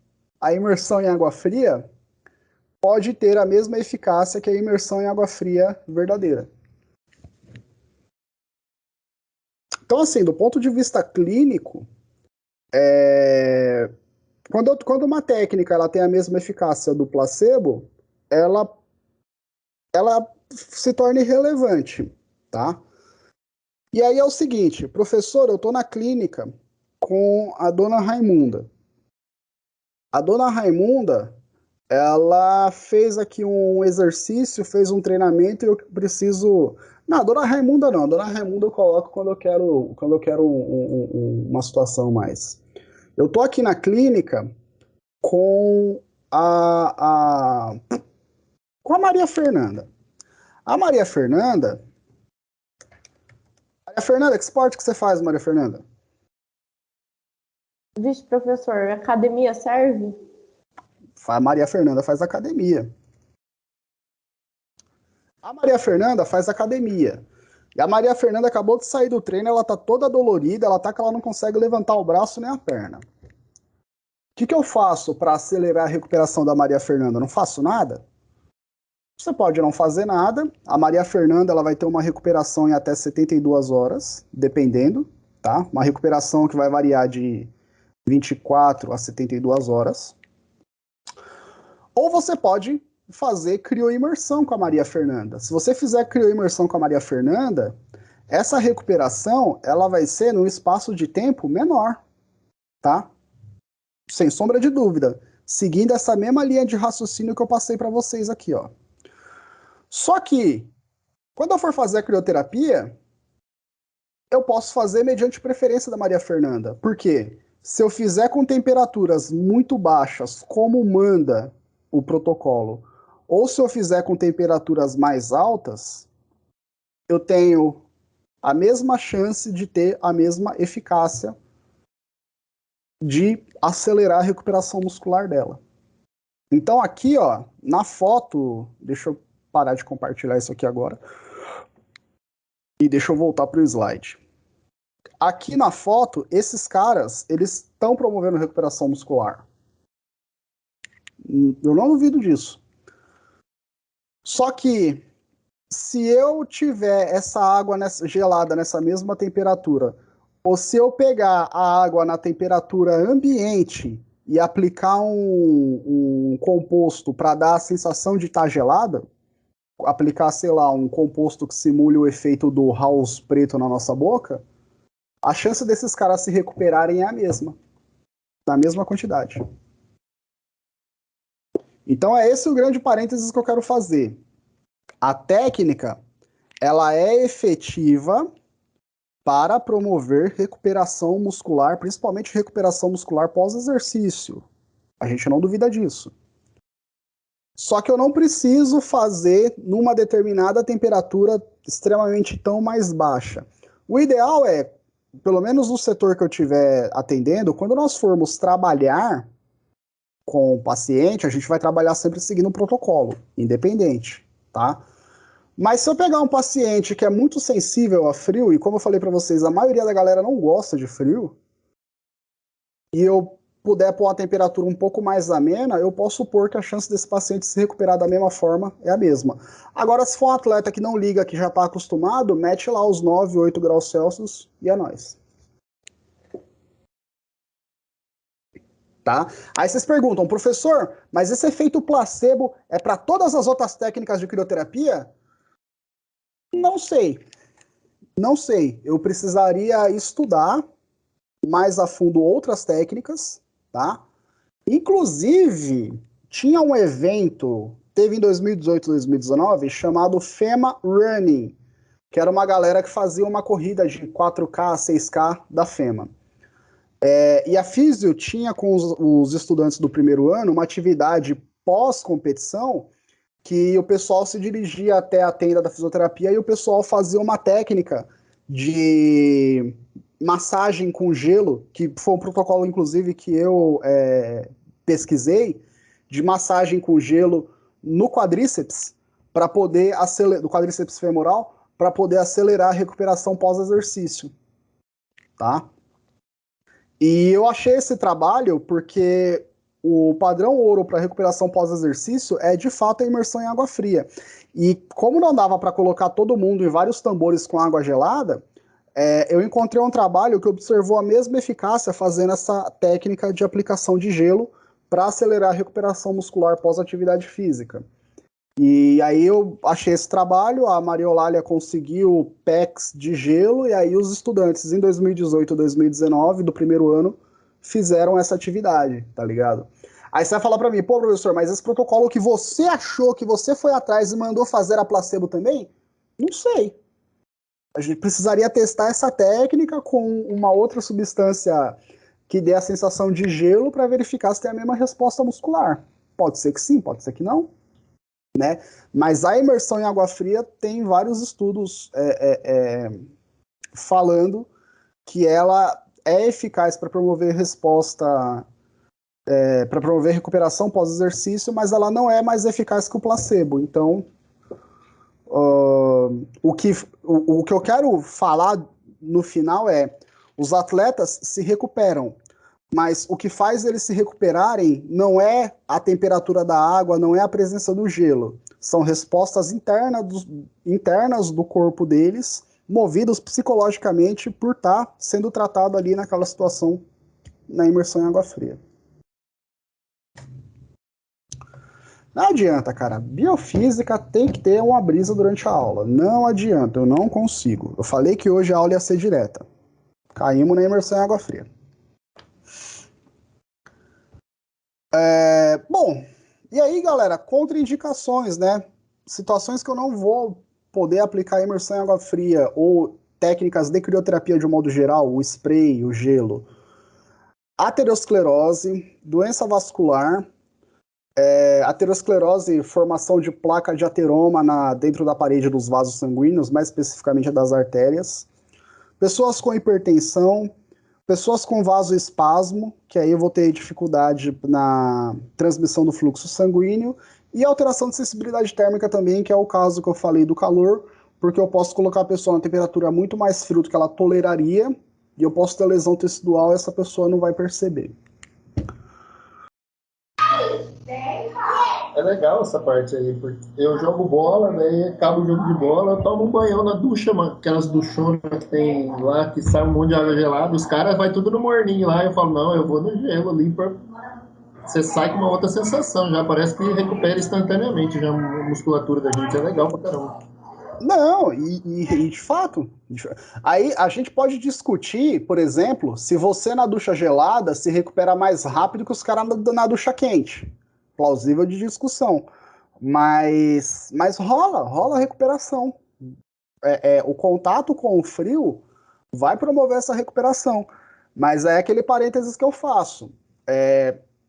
A: a imersão em água fria pode ter a mesma eficácia que a imersão em água fria verdadeira. Então, assim, do ponto de vista clínico, quando uma técnica ela tem a mesma eficácia do placebo, ela se torna irrelevante, tá? E aí é o seguinte, professor, eu estou na clínica com a dona Raimunda. A dona Raimunda, ela fez aqui um exercício, fez um treinamento e eu preciso... Não, a dona Raimunda não. A dona Raimunda eu coloco quando eu quero uma situação mais. Eu tô aqui na clínica com com a Maria Fernanda. A Maria Fernanda... Maria Fernanda, que esporte que você faz, Maria Fernanda?
D: Vixe, professor, academia serve?
A: A Maria Fernanda faz academia. A Maria Fernanda faz academia. E a Maria Fernanda acabou de sair do treino, ela tá toda dolorida, ela tá que ela não consegue levantar o braço nem a perna. O que eu faço para acelerar a recuperação da Maria Fernanda? Eu não faço nada? Você pode não fazer nada. A Maria Fernanda ela vai ter uma recuperação em até 72 horas, dependendo, tá? Uma recuperação que vai variar de 24 a 72 horas. Ou você pode fazer crioimersão com a Maria Fernanda. Se você fizer crioimersão com a Maria Fernanda, essa recuperação ela vai ser num espaço de tempo menor, tá? Sem sombra de dúvida, seguindo essa mesma linha de raciocínio que eu passei para vocês aqui, ó. Só que, quando eu for fazer a crioterapia, eu posso fazer mediante preferência da Maria Fernanda. Por quê? Se eu fizer com temperaturas muito baixas, como manda o protocolo, ou se eu fizer com temperaturas mais altas, eu tenho a mesma chance de ter a mesma eficácia de acelerar a recuperação muscular dela. Então aqui, ó, na foto, deixa eu parar de compartilhar isso aqui agora, e deixa eu voltar para o slide. Aqui na foto, esses caras, eles estão promovendo recuperação muscular. Eu não duvido disso. Só que, se eu tiver essa água gelada nessa mesma temperatura, ou se eu pegar a água na temperatura ambiente e aplicar um composto para dar a sensação de estar gelada, aplicar, sei lá, um composto que simule o efeito do house preto na nossa boca, a chance desses caras se recuperarem é a mesma, na mesma quantidade. Então é esse o grande parênteses que eu quero fazer. A técnica, ela é efetiva para promover recuperação muscular, principalmente recuperação muscular pós-exercício. A gente não duvida disso. Só que eu não preciso fazer numa determinada temperatura extremamente tão mais baixa. O ideal é, pelo menos no setor que eu estiver atendendo, quando nós formos trabalhar com o paciente, a gente vai trabalhar sempre seguindo um protocolo, independente, tá? Mas se eu pegar um paciente que é muito sensível a frio, e como eu falei para vocês, a maioria da galera não gosta de frio, e eu puder pôr uma temperatura um pouco mais amena, eu posso supor que a chance desse paciente se recuperar da mesma forma é a mesma. Agora, se for um atleta que não liga, que já está acostumado, mete lá os 9, 8 graus Celsius e é nóis. Tá? Aí vocês perguntam, professor, mas esse efeito placebo é para todas as outras técnicas de crioterapia? Não sei. Não sei. Eu precisaria estudar mais a fundo outras técnicas, tá? Inclusive, tinha um evento, teve em 2018, 2019, chamado FEMA Running, que era uma galera que fazia uma corrida de 4K, 6K da FEMA. E a Físio tinha com os estudantes do primeiro ano uma atividade pós-competição que o pessoal se dirigia até a tenda da fisioterapia e o pessoal fazia uma técnica de massagem com gelo, que foi um protocolo, inclusive, que eu pesquisei, de massagem com gelo no quadríceps, para poder acelerar, do quadríceps femoral, para poder acelerar a recuperação pós-exercício, tá? E eu achei esse trabalho porque o padrão ouro para recuperação pós-exercício é, de fato, a imersão em água fria. E como não dava para colocar todo mundo em vários tambores com água gelada, eu encontrei um trabalho que observou a mesma eficácia fazendo essa técnica de aplicação de gelo para acelerar a recuperação muscular pós-atividade física. E aí eu achei esse trabalho, a Maria Eulália conseguiu packs de gelo, e aí os estudantes em 2018 e 2019, do primeiro ano, fizeram essa atividade, tá ligado? Aí você vai falar pra mim, pô, professor, mas esse protocolo que você achou, que você foi atrás e mandou fazer a placebo também? Não sei. A gente precisaria testar essa técnica com uma outra substância que dê a sensação de gelo para verificar se tem a mesma resposta muscular. Pode ser que sim, pode ser que não. Né? Mas a imersão em água fria tem vários estudos falando que ela é eficaz para promover resposta, para promover recuperação pós-exercício, mas ela não é mais eficaz que o placebo. Então, o que eu quero falar no final é: os atletas se recuperam, mas o que faz eles se recuperarem não é a temperatura da água, não é a presença do gelo. São respostas internas do corpo deles, movidos psicologicamente por estar sendo tratado ali naquela situação, na imersão em água fria. Não adianta, cara. Biofísica tem que ter uma brisa durante a aula. Não adianta, eu não consigo. Eu falei que hoje a aula ia ser direta. Caímos na imersão em água fria. Bom, e aí, galera, contraindicações, né? Situações que eu não vou poder aplicar imersão em água fria ou técnicas de crioterapia de um modo geral, o spray, o gelo. Aterosclerose, doença vascular, aterosclerose, formação de placa de ateroma dentro da parede dos vasos sanguíneos, mais especificamente das artérias. Pessoas com hipertensão, pessoas com vasoespasmo, que aí eu vou ter dificuldade na transmissão do fluxo sanguíneo, e alteração de sensibilidade térmica também, que é o caso que eu falei do calor, porque eu posso colocar a pessoa na temperatura muito mais fria do que ela toleraria, e eu posso ter lesão tecidual e essa pessoa não vai perceber.
C: É legal essa parte aí, porque eu jogo bola, daí acaba o jogo de bola, eu tomo um banhão na ducha, aquelas duchonas que tem lá, que sai um monte de água gelada, os caras vai tudo no morninho lá, eu falo, não, eu vou no gelo ali você sai com uma outra sensação, já parece que recupera instantaneamente, já a musculatura da gente é legal pra caramba.
A: Não, e aí a gente pode discutir, por exemplo, se você na ducha gelada se recupera mais rápido que os caras na ducha quente. Plausível de discussão. Mas rola a recuperação. O contato com o frio vai promover essa recuperação. Mas é aquele parênteses que eu faço.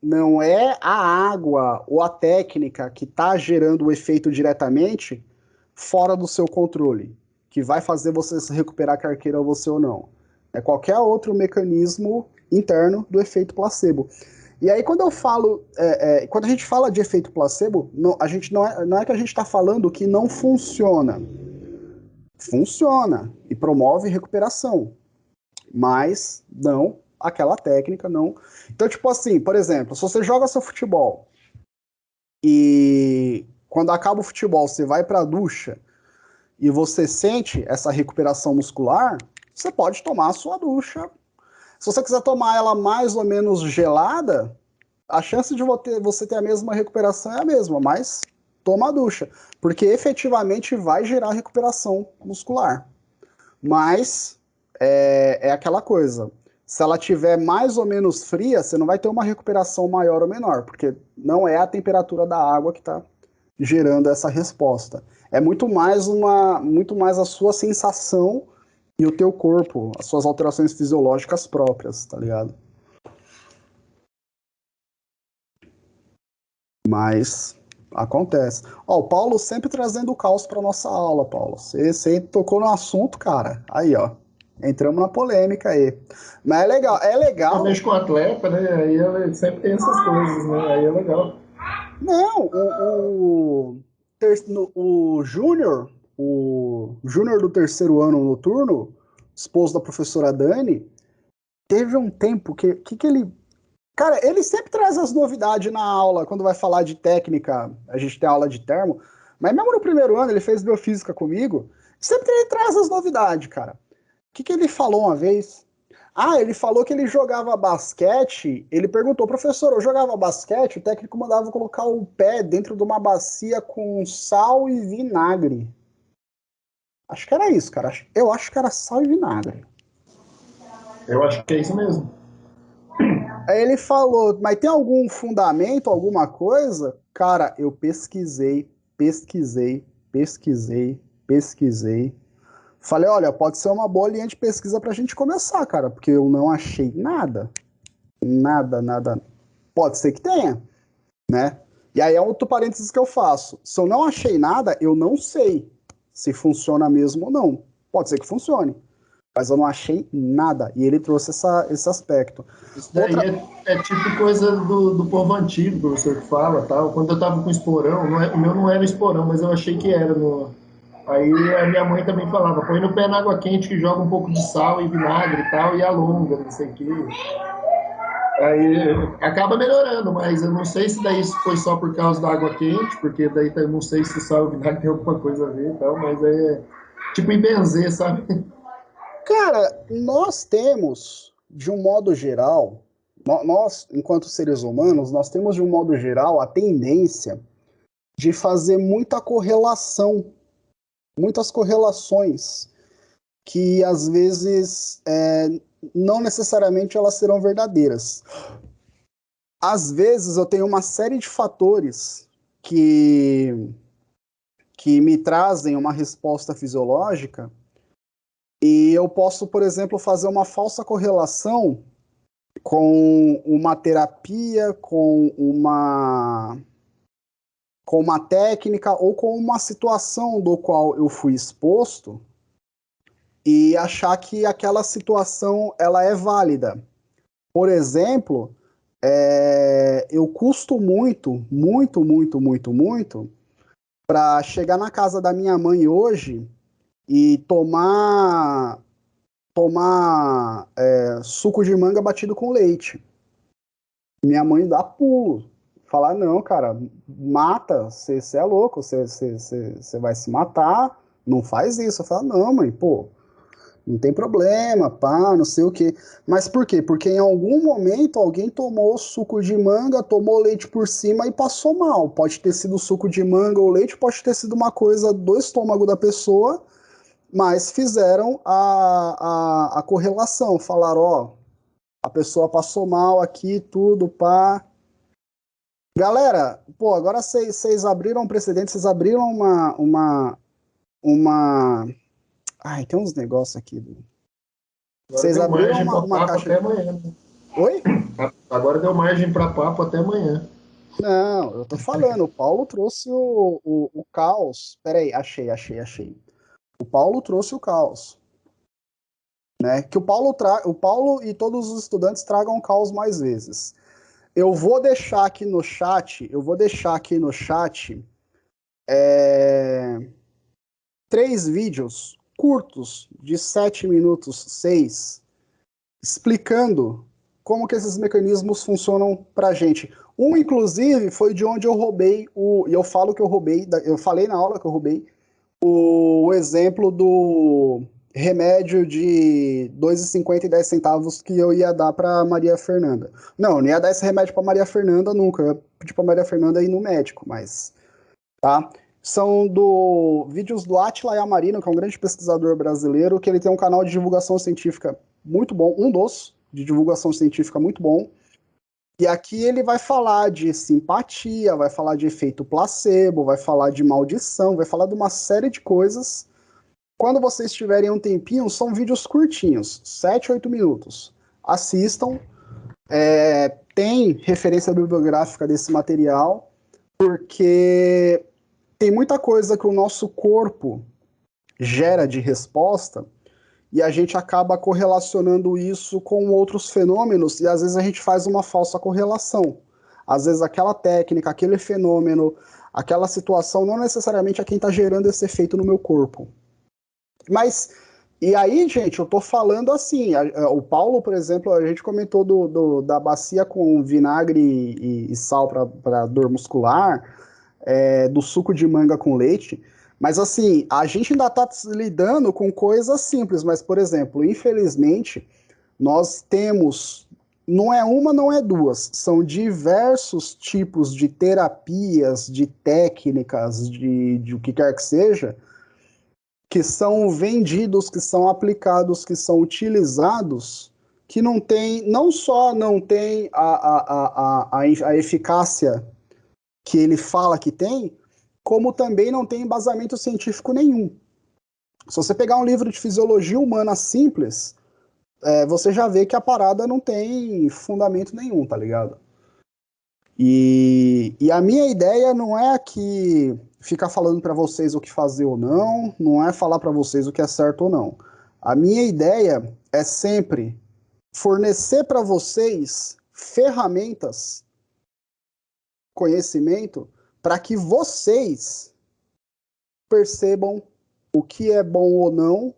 A: Não é a água ou a técnica que está gerando o efeito diretamente fora do seu controle, que vai fazer você se recuperar quer queira você ou não. É qualquer outro mecanismo interno do efeito placebo. E aí quando eu falo, quando a gente fala de efeito placebo, a gente não é que a gente está falando que não funciona. Funciona e promove recuperação, mas não aquela técnica, não. Então, tipo assim, por exemplo, se você joga seu futebol e quando acaba o futebol você vai para a ducha e você sente essa recuperação muscular, você pode tomar a sua ducha. Se você quiser tomar ela mais ou menos gelada, a chance de você ter a mesma recuperação é a mesma, mas toma a ducha, porque efetivamente vai gerar recuperação muscular. Mas é aquela coisa, se ela tiver mais ou menos fria, você não vai ter uma recuperação maior ou menor, porque não é a temperatura da água que está gerando essa resposta. É muito mais a sua sensação e o teu corpo, as suas alterações fisiológicas próprias, tá ligado? Mas acontece. Ó, o Paulo sempre trazendo o caos para nossa aula, Paulo. Você tocou no assunto, cara. Aí, ó. Entramos na polêmica aí. Mas é legal.
C: Eu vejo com atleta, né? Aí ele sempre tem essas coisas, né? Aí é legal.
A: Não, o Júnior do terceiro ano noturno, esposo da professora Dani, teve um tempo que ele... Cara, ele sempre traz as novidades na aula, quando vai falar de técnica, a gente tem aula de termo, mas mesmo no primeiro ano, ele fez biofísica comigo, sempre ele traz as novidades, cara. O que ele falou uma vez? Ele falou que ele jogava basquete. Ele perguntou, professor, eu jogava basquete, o técnico mandava colocar o pé dentro de uma bacia com sal e vinagre. Acho que era isso, cara. Eu acho que era sal e vinagre.
C: Eu acho que é isso mesmo.
A: Aí ele falou, mas tem algum fundamento, alguma coisa? Cara, eu pesquisei. Falei, olha, pode ser uma boa linha de pesquisa pra gente começar, cara, porque eu não achei nada. Nada. Pode ser que tenha, né? E aí é outro parênteses que eu faço. Se eu não achei nada, eu não sei se funciona mesmo ou não. Pode ser que funcione, mas eu não achei nada. E ele trouxe esse aspecto.
C: Isso daí é tipo coisa do povo antigo, professor, que fala, tal. Quando eu tava com esporão, o meu não era esporão, mas eu achei que era Aí a minha mãe também falava, põe no pé na água quente que joga um pouco de sal e vinagre e tal, e alonga, não sei o que. Aí acaba melhorando, mas eu não sei se daí foi só por causa da água quente, porque daí eu não sei se o sal e o vinagre tem alguma coisa a ver e tal, mas é tipo em benzer, sabe?
A: Cara, nós temos, de um modo geral, nós, enquanto seres humanos, nós temos, de um modo geral, a tendência de fazer muitas correlações, que às vezes não necessariamente elas serão verdadeiras. Às vezes eu tenho uma série de fatores que me trazem uma resposta fisiológica e eu posso, por exemplo, fazer uma falsa correlação com uma terapia, com uma técnica ou com uma situação do qual eu fui exposto e achar que aquela situação ela é válida. Por exemplo, eu custo muito para chegar na casa da minha mãe hoje e tomar suco de manga batido com leite. Minha mãe dá pulo. Falar, não, cara, mata, você é louco, você vai se matar, não faz isso. Eu falo, não, mãe, pô, Não tem problema, pá, não sei o quê. Mas por quê? Porque em algum momento alguém tomou suco de manga, tomou leite por cima e passou mal. Pode ter sido suco de manga ou leite, pode ter sido uma coisa do estômago da pessoa, mas fizeram a correlação. Falaram, ó, a pessoa passou mal aqui, tudo, pá. Galera, pô, agora vocês abriram um precedente, vocês abriram uma... Ai, tem uns negócios aqui.
C: Agora
A: Vocês
C: deu
A: abriram
C: margem para
A: uma
C: papo
A: caixa...
C: até amanhã. Né?
A: Oi?
C: Agora deu margem para papo até amanhã.
A: Não, eu tô falando, o Paulo trouxe o caos. Peraí, achei. O Paulo trouxe o caos. Né? Que o Paulo e todos os estudantes tragam o caos mais vezes. Eu vou deixar aqui no chat, 3 vídeos curtos, de 7 minutos, 6, explicando como que esses mecanismos funcionam pra gente. Um, inclusive, foi de onde eu roubei e eu falo que eu roubei, eu falei na aula que eu roubei o exemplo do remédio de 2,50 e 10 centavos que eu ia dar para Maria Fernanda. Não, eu não ia dar esse remédio para Maria Fernanda nunca. Eu ia pedir para Maria Fernanda ir no médico, mas tá? São vídeos do Átila Yamarino, que é um grande pesquisador brasileiro, que ele tem um canal de divulgação científica muito bom, de divulgação científica muito bom. E aqui ele vai falar de simpatia, vai falar de efeito placebo, vai falar de maldição, vai falar de uma série de coisas. Quando vocês tiverem um tempinho, são vídeos curtinhos, 7, 8 minutos. Assistam. Tem referência bibliográfica desse material, porque tem muita coisa que o nosso corpo gera de resposta e a gente acaba correlacionando isso com outros fenômenos e às vezes a gente faz uma falsa correlação. Às vezes aquela técnica, aquele fenômeno, aquela situação não necessariamente é quem está gerando esse efeito no meu corpo. Mas, e aí, gente, eu tô falando assim, o Paulo, por exemplo, a gente comentou da bacia com vinagre e sal para dor muscular, do suco de manga com leite, mas assim, a gente ainda está lidando com coisas simples, mas, por exemplo, infelizmente, nós temos, não é uma, não é duas, são diversos tipos de terapias, de técnicas, de o que quer que seja, que são vendidos, que são aplicados, que são utilizados, que não só não tem a eficácia que ele fala que tem, como também não tem embasamento científico nenhum. Se você pegar um livro de fisiologia humana simples, você já vê que a parada não tem fundamento nenhum, tá ligado? E a minha ideia não é aqui ficar falando para vocês o que fazer ou não, não é falar para vocês o que é certo ou não. A minha ideia é sempre fornecer para vocês ferramentas, conhecimento, para que vocês percebam o que é bom ou não,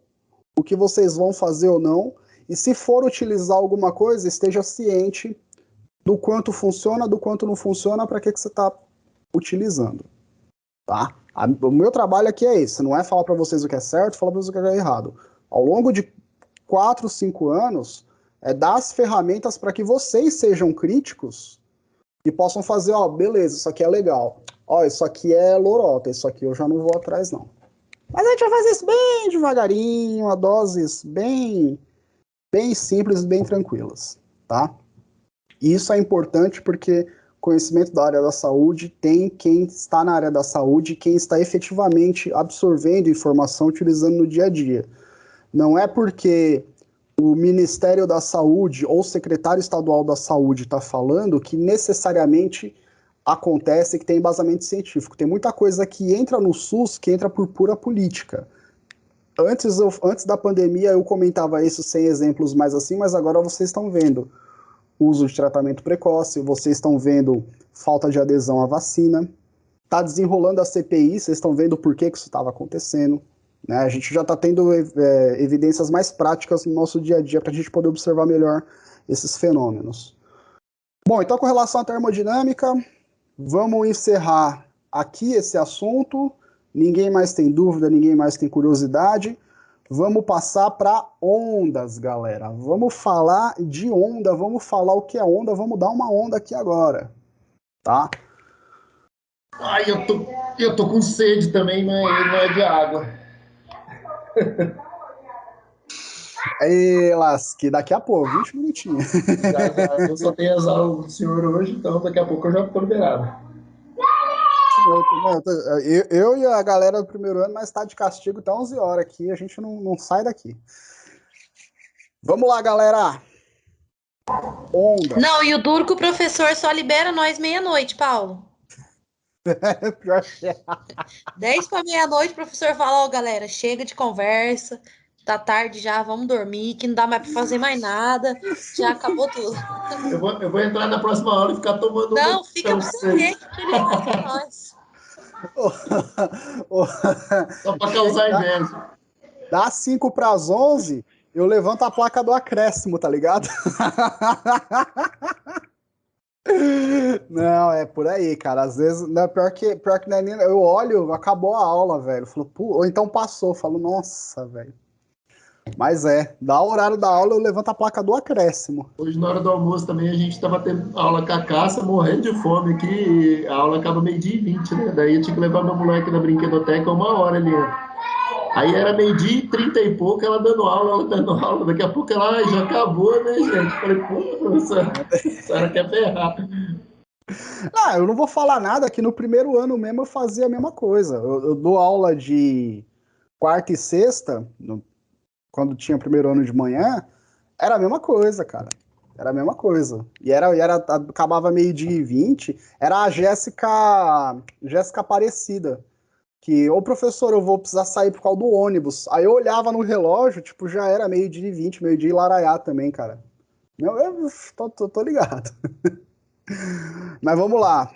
A: o que vocês vão fazer ou não, e se for utilizar alguma coisa, esteja ciente do quanto funciona, do quanto não funciona, para que você está utilizando. Tá? O meu trabalho aqui é esse, não é falar para vocês o que é certo, falar para vocês o que é errado. Ao longo de 4, 5 anos, dar as ferramentas para que vocês sejam críticos e possam fazer, beleza, isso aqui é legal. Isso aqui é lorota, isso aqui eu já não vou atrás, não. Mas a gente vai fazer isso bem devagarinho, a doses bem simples, bem tranquilas, tá? E isso é importante porque conhecimento da área da saúde tem quem está na área da saúde, quem está efetivamente absorvendo informação, utilizando no dia a dia. Não é porque o Ministério da Saúde ou o Secretário Estadual da Saúde está falando que necessariamente acontece, que tem embasamento científico. Tem muita coisa que entra no SUS que entra por pura política. Antes da pandemia eu comentava isso sem exemplos mais assim, mas agora vocês estão vendo uso de tratamento precoce, vocês estão vendo falta de adesão à vacina, está desenrolando a CPI, vocês estão vendo por que isso estava acontecendo. Né? A gente já está tendo evidências mais práticas no nosso dia a dia para a gente poder observar melhor esses fenômenos. Bom, então com relação à termodinâmica, vamos encerrar aqui esse assunto. Ninguém mais tem dúvida, ninguém mais tem curiosidade. Vamos passar para ondas, galera. Vamos falar de onda, vamos falar o que é onda, vamos dar uma onda aqui agora, tá?
C: Ai, eu tô com sede também, mas não é de água.
A: Ei, lasque, daqui a pouco, 20 minutinhos.
C: Já. Eu só tenho as aulas do senhor hoje, então daqui a pouco eu já tô liberado.
A: Eu e a galera do primeiro ano, mas tá de castigo até 11 horas aqui, a gente não sai daqui. Vamos lá, galera. Onda.
E: Não, e o duro que o professor só libera nós meia-noite, Paulo.
A: Pior que é.
E: 10 para meia-noite, o professor fala, ó, galera, chega de conversa, tá tarde já, vamos dormir, que não dá mais para fazer mais nada, já acabou tudo.
C: Eu vou entrar na próxima aula e ficar tomando
E: Não, fica
C: então,
E: pra você ver que ele faz pra nós.
C: só para causar inveja.
A: Dá 5 para as 11, eu levanto a placa do acréscimo, tá ligado? Não, é por aí, cara. Às vezes, não, pior que não é nem, eu olho, acabou a aula, velho. Falo, ou então passou, eu falo, nossa, velho. Mas dá o horário da aula, eu levanto a placa do acréscimo.
C: Hoje, na hora do almoço também, a gente estava tendo aula com a Cássia, morrendo de fome aqui. A aula acaba 12h20, né? Daí eu tinha que levar meu moleque na brinquedoteca 1 hora ali, né? Aí era 12h30 e pouco, ela dando aula. Daqui a pouco ela, já acabou, né, gente? Falei, pô, professora, a senhora quer ferrar.
A: Ah, eu não vou falar nada, que no primeiro ano mesmo eu fazia a mesma coisa. Eu dou aula de quarta e sexta, quando tinha primeiro ano de manhã, era a mesma coisa, cara. Era a mesma coisa. Acabava 12h20, era a Jéssica Aparecida. Que, ô professor, eu vou precisar sair por causa do ônibus. Aí eu olhava no relógio, tipo, já era 12h20, 12h em Laraiá também, cara. Eu tô ligado. Mas vamos lá.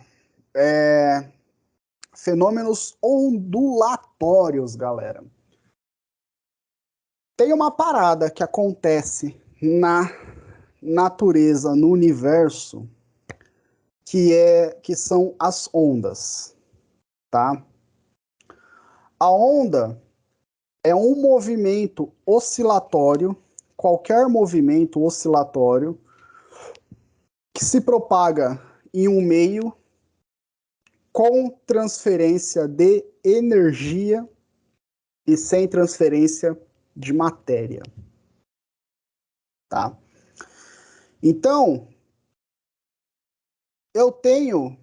A: Fenômenos ondulatórios, galera. Tem uma parada que acontece na natureza, no universo, que são as ondas, tá? A onda é um movimento oscilatório, qualquer movimento oscilatório, que se propaga em um meio com transferência de energia e sem transferência de matéria. Tá? Então, eu tenho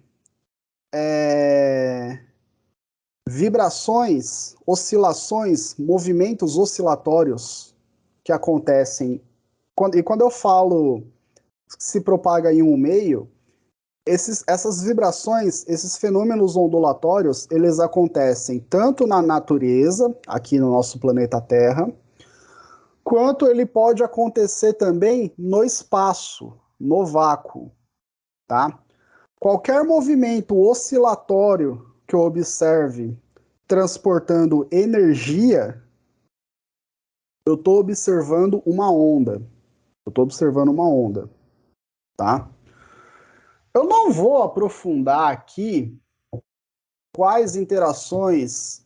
A: vibrações, oscilações, movimentos oscilatórios que acontecem. E quando eu falo se propaga em um meio, essas vibrações, esses fenômenos ondulatórios, eles acontecem tanto na natureza, aqui no nosso planeta Terra, quanto ele pode acontecer também no espaço, no vácuo, tá? Qualquer movimento oscilatório que eu observe transportando energia, eu estou observando uma onda. Eu estou observando uma onda, tá? Eu não vou aprofundar aqui quais interações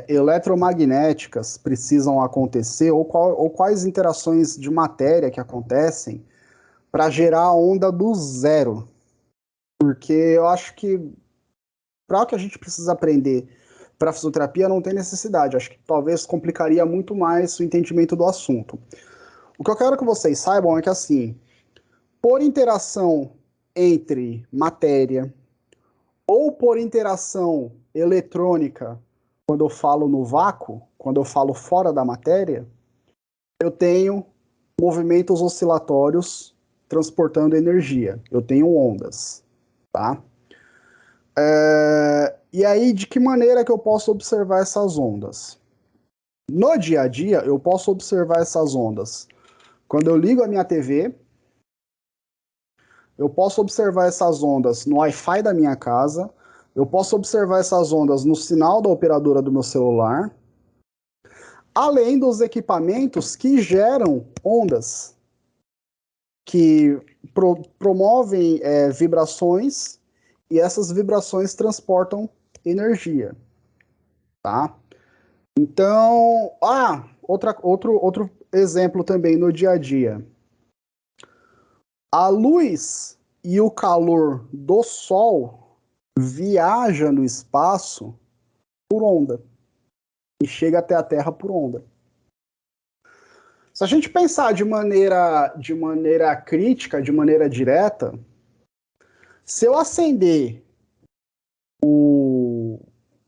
A: eletromagnéticas precisam acontecer ou quais interações de matéria que acontecem para gerar a onda do zero. Porque eu acho que para o que a gente precisa aprender para fisioterapia não tem necessidade. Acho que talvez complicaria muito mais o entendimento do assunto. O que eu quero que vocês saibam é que, assim, por interação entre matéria ou por interação eletrônica, quando eu falo no vácuo, quando eu falo fora da matéria, eu tenho movimentos oscilatórios transportando energia. Eu tenho ondas, tá? E aí, de que maneira que eu posso observar essas ondas? No dia a dia, eu posso observar essas ondas quando eu ligo a minha TV. Eu posso observar essas ondas no Wi-Fi da minha casa. Eu posso observar essas ondas no sinal da operadora do meu celular. Além dos equipamentos que geram ondas, que promovem vibrações, e essas vibrações transportam energia. Tá? Então, outro exemplo também no dia a dia. A luz e o calor do Sol viaja no espaço por onda e chega até a Terra por onda. Se a gente pensar de maneira crítica, de maneira direta, se eu acender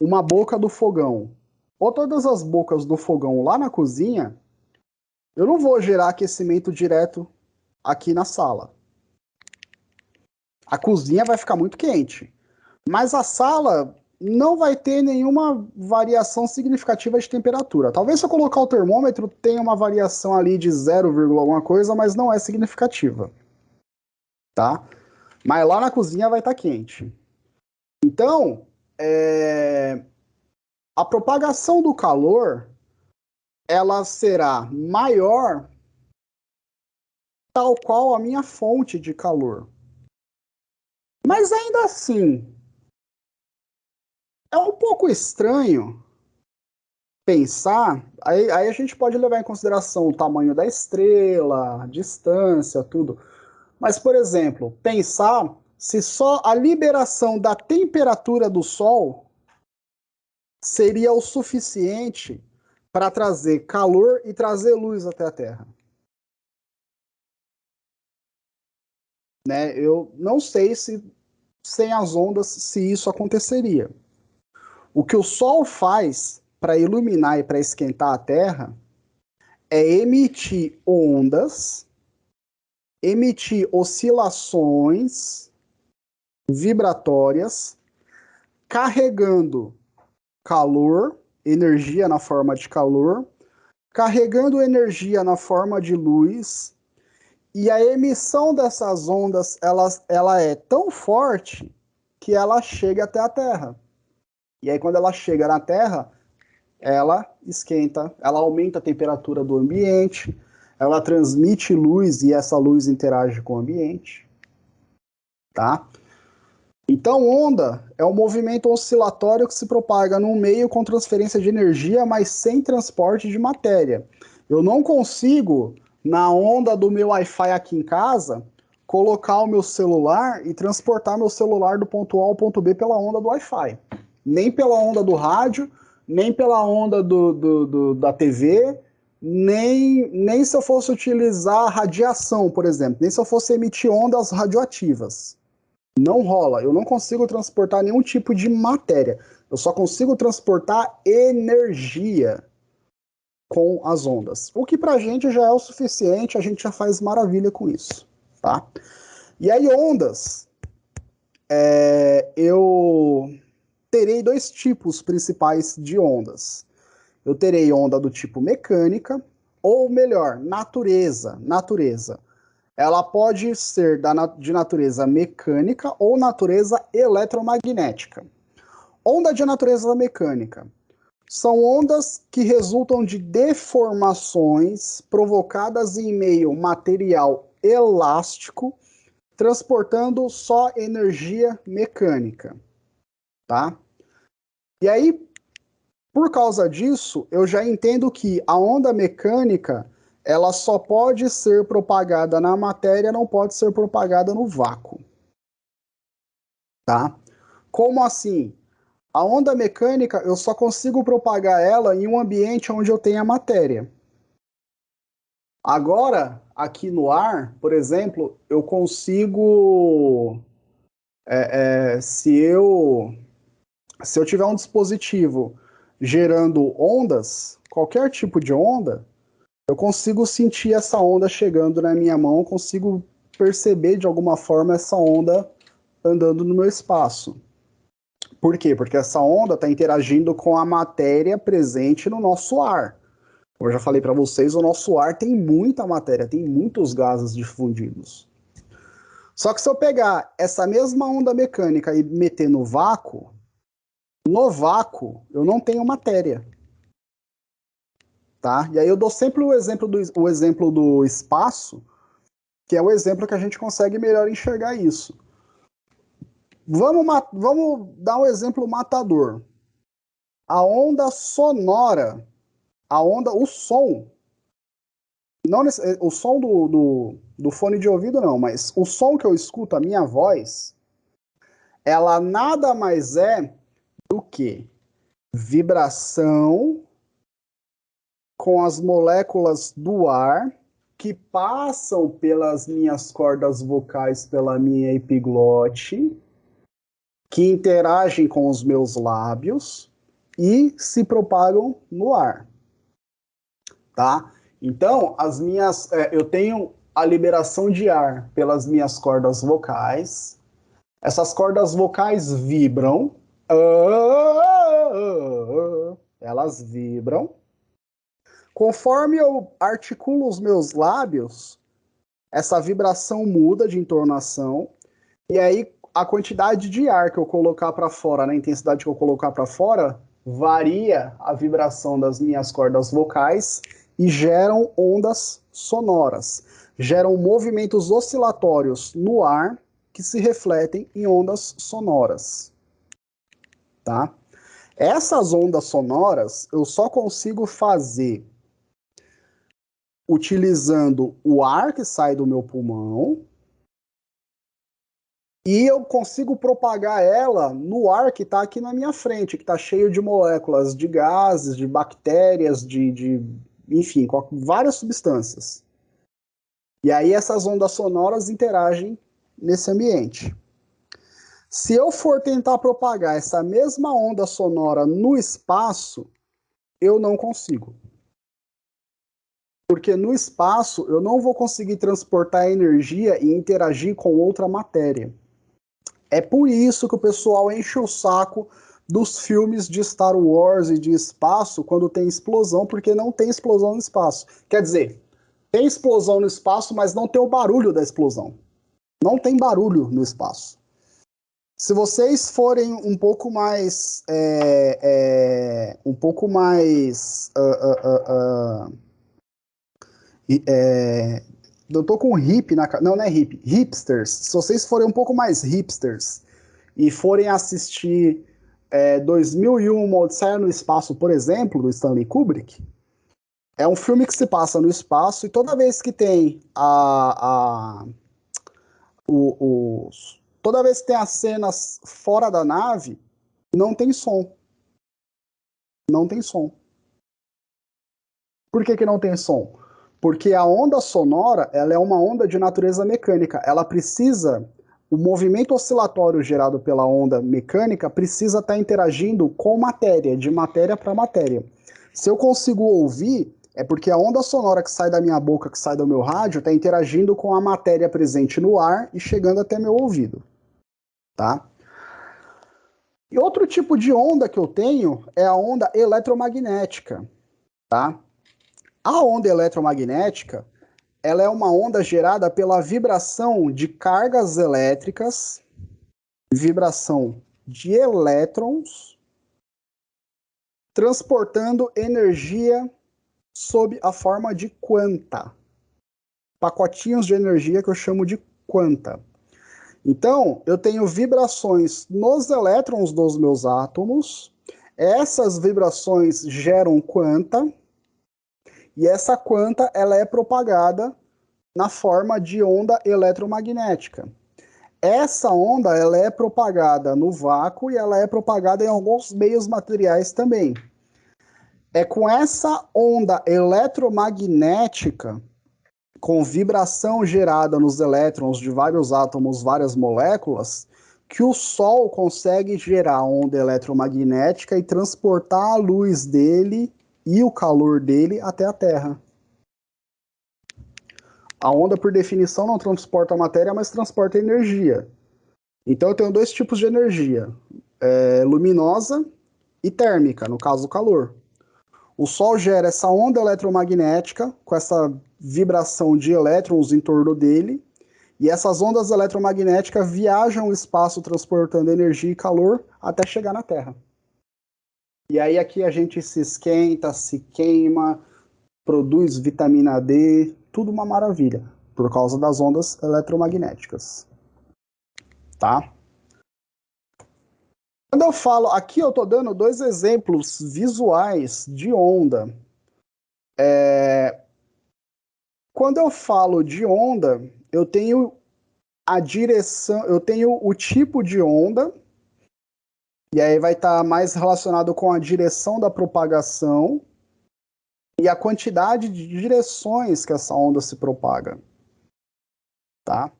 A: uma boca do fogão ou todas as bocas do fogão lá na cozinha, eu não vou gerar aquecimento direto aqui na sala. A cozinha vai ficar muito quente, mas a sala não vai ter nenhuma variação significativa de temperatura. Talvez se eu colocar o termômetro tenha uma variação ali de 0, alguma coisa, mas não é significativa. Tá? Mas lá na cozinha vai estar quente. Então, a propagação do calor ela será maior tal qual a minha fonte de calor. Mas ainda assim, é um pouco estranho pensar, aí a gente pode levar em consideração o tamanho da estrela, a distância, tudo. Mas, por exemplo, pensar se só a liberação da temperatura do Sol seria o suficiente para trazer calor e trazer luz até a Terra. Né? Eu não sei se sem as ondas se isso aconteceria. O que o Sol faz para iluminar e para esquentar a Terra é emitir ondas, emitir oscilações vibratórias, carregando calor, energia na forma de calor, carregando energia na forma de luz, e a emissão dessas ondas ela é tão forte que ela chega até a Terra. E aí quando ela chega na Terra, ela esquenta, ela aumenta a temperatura do ambiente, ela transmite luz e essa luz interage com o ambiente. Tá? Então, onda é um movimento oscilatório que se propaga num meio com transferência de energia, mas sem transporte de matéria. Eu não consigo, na onda do meu Wi-Fi aqui em casa, colocar o meu celular e transportar meu celular do ponto A ao ponto B pela onda do Wi-Fi. Nem pela onda do rádio, nem pela onda da TV, nem se eu fosse utilizar radiação, por exemplo, nem se eu fosse emitir ondas radioativas. Não rola, eu não consigo transportar nenhum tipo de matéria, eu só consigo transportar energia com as ondas. O que pra gente já é o suficiente, a gente já faz maravilha com isso, tá? E aí ondas, eu terei dois tipos principais de ondas. Eu terei onda do tipo mecânica, ou melhor, natureza. Ela pode ser de natureza mecânica ou natureza eletromagnética. Onda de natureza mecânica são ondas que resultam de deformações provocadas em meio material elástico, transportando só energia mecânica. Tá? E aí, por causa disso, eu já entendo que a onda mecânica ela só pode ser propagada na matéria, não pode ser propagada no vácuo. Tá? Como assim? A onda mecânica, eu só consigo propagar ela em um ambiente onde eu tenha matéria. Agora, aqui no ar, por exemplo, eu consigo... se eu tiver um dispositivo gerando ondas, qualquer tipo de onda, eu consigo sentir essa onda chegando na minha mão, consigo perceber de alguma forma essa onda andando no meu espaço. Por quê? Porque essa onda está interagindo com a matéria presente no nosso ar. Como eu já falei para vocês, o nosso ar tem muita matéria, tem muitos gases difundidos. Só que se eu pegar essa mesma onda mecânica e meter no vácuo eu não tenho matéria. Tá? E aí eu dou sempre o exemplo do espaço, que é o exemplo que a gente consegue melhor enxergar isso. Vamos dar um exemplo matador. A onda sonora a onda, o som, não o som do fone de ouvido não, mas o som que eu escuto, a minha voz, ela nada mais é do que vibração com as moléculas do ar que passam pelas minhas cordas vocais, pela minha epiglote, que interagem com os meus lábios e se propagam no ar, tá? Então, eu tenho a liberação de ar pelas minhas cordas vocais. Essas cordas vocais vibram, elas vibram. Conforme eu articulo os meus lábios, essa vibração muda de entonação, e aí a quantidade de ar que eu colocar para fora, na intensidade que eu colocar para fora, varia a vibração das minhas cordas vocais e geram ondas sonoras. Geram movimentos oscilatórios no ar que se refletem em ondas sonoras. Tá? Essas ondas sonoras eu só consigo fazer utilizando o ar que sai do meu pulmão, e eu consigo propagar ela no ar que está aqui na minha frente, que está cheio de moléculas de gases, de bactérias, enfim, várias substâncias. E aí essas ondas sonoras interagem nesse ambiente. Se eu for tentar propagar essa mesma onda sonora no espaço, eu não consigo. Porque no espaço eu não vou conseguir transportar energia e interagir com outra matéria. É por isso que o pessoal enche o saco dos filmes de Star Wars e de espaço quando tem explosão, porque não tem explosão no espaço. Quer dizer, tem explosão no espaço, mas não tem o barulho da explosão. Não tem barulho no espaço. Se vocês forem um pouco mais... eu tô com hippie na cara. Não, não é hippie. Hipsters. Se vocês forem um pouco mais hipsters e forem assistir 2001 Uma Odisseia no Espaço, por exemplo, do Stanley Kubrick, é um filme que se passa no espaço e toda vez que tem toda vez que tem as cenas fora da nave, não tem som. Não tem som. Por que não tem som? Porque a onda sonora, ela é uma onda de natureza mecânica. Ela precisa, o movimento oscilatório gerado pela onda mecânica precisa estar interagindo com matéria, de matéria para matéria. Se eu consigo ouvir, é porque a onda sonora que sai da minha boca, que sai do meu rádio, está interagindo com a matéria presente no ar e chegando até meu ouvido. Tá? E outro tipo de onda que eu tenho é a onda eletromagnética. Tá? A onda eletromagnética, ela é uma onda gerada pela vibração de cargas elétricas, vibração de elétrons, transportando energia sob a forma de quanta. Pacotinhos de energia que eu chamo de quanta. Então, eu tenho vibrações nos elétrons dos meus átomos, essas vibrações geram quanta, e essa quanta ela é propagada na forma de onda eletromagnética. Essa onda ela é propagada no vácuo e ela é propagada em alguns meios materiais também. É com essa onda eletromagnética, com vibração gerada nos elétrons de vários átomos, várias moléculas, que o Sol consegue gerar onda eletromagnética e transportar a luz dele e o calor dele até a Terra. A onda, por definição, não transporta matéria, mas transporta energia. Então eu tenho dois tipos de energia, luminosa e térmica, no caso do calor. O Sol gera essa onda eletromagnética com essa vibração de elétrons em torno dele, e essas ondas eletromagnéticas viajam o espaço transportando energia e calor até chegar na Terra. E aí aqui a gente se esquenta, se queima, produz vitamina D, tudo uma maravilha, por causa das ondas eletromagnéticas. Tá? Quando eu falo, aqui eu estou dando dois exemplos visuais de onda. Quando eu falo de onda, eu tenho a direção, eu tenho o tipo de onda, e aí vai estar mais relacionado com a direção da propagação e a quantidade de direções que essa onda se propaga, tá?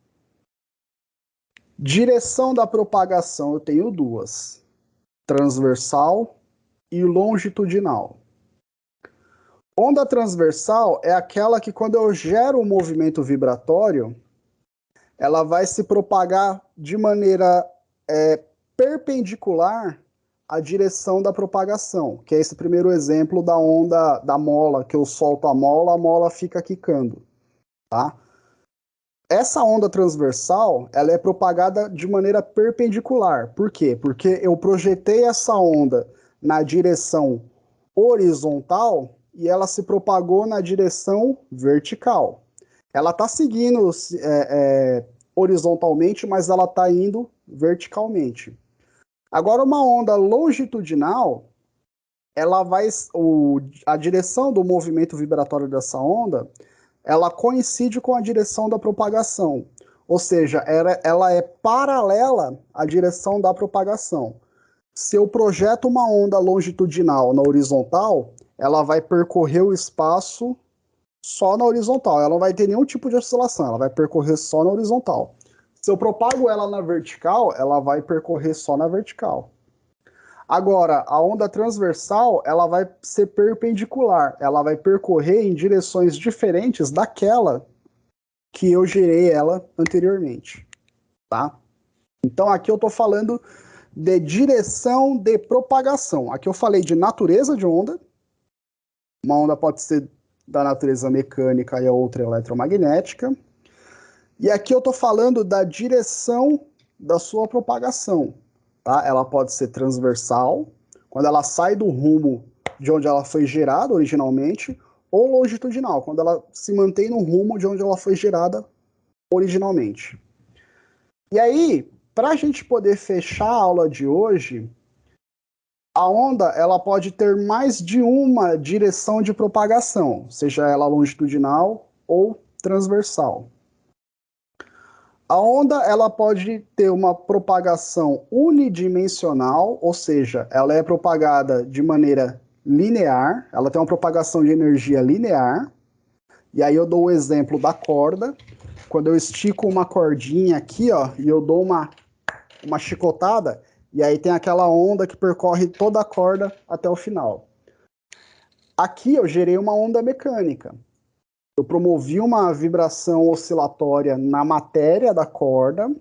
A: Direção da propagação eu tenho duas, transversal e longitudinal. Onda transversal é aquela que quando eu gero um movimento vibratório, ela vai se propagar de maneira perpendicular à direção da propagação, que é esse primeiro exemplo da onda da mola, que eu solto a mola fica quicando, tá? Essa onda transversal, ela é propagada de maneira perpendicular. Por quê? Porque eu projetei essa onda na direção horizontal e ela se propagou na direção vertical. Ela está seguindo horizontalmente, mas ela está indo verticalmente. Agora, uma onda longitudinal, a direção do movimento vibratório dessa onda, ela coincide com a direção da propagação. Ou seja, ela é paralela à direção da propagação. Se eu projeto uma onda longitudinal na horizontal, ela vai percorrer o espaço só na horizontal. Ela não vai ter nenhum tipo de oscilação, ela vai percorrer só na horizontal. Se eu propago ela na vertical, ela vai percorrer só na vertical. Agora, a onda transversal, ela vai ser perpendicular. Ela vai percorrer em direções diferentes daquela que eu gerei ela anteriormente, tá? Então, aqui eu estou falando de direção de propagação. Aqui eu falei de natureza de onda. Uma onda pode ser da natureza mecânica e a outra eletromagnética. E aqui eu estou falando da direção da sua propagação. Tá? Ela pode ser transversal, quando ela sai do rumo de onde ela foi gerada originalmente, ou longitudinal, quando ela se mantém no rumo de onde ela foi gerada originalmente. E aí, para a gente poder fechar a aula de hoje, a onda ela pode ter mais de uma direção de propagação, seja ela longitudinal ou transversal. A onda ela pode ter uma propagação unidimensional, ou seja, ela é propagada de maneira linear, ela tem uma propagação de energia linear. E aí eu dou o exemplo da corda. Quando eu estico uma cordinha aqui, ó, e eu dou uma chicotada, e aí tem aquela onda que percorre toda a corda até o final. Aqui eu gerei uma onda mecânica. Eu promovi uma vibração oscilatória na matéria da corda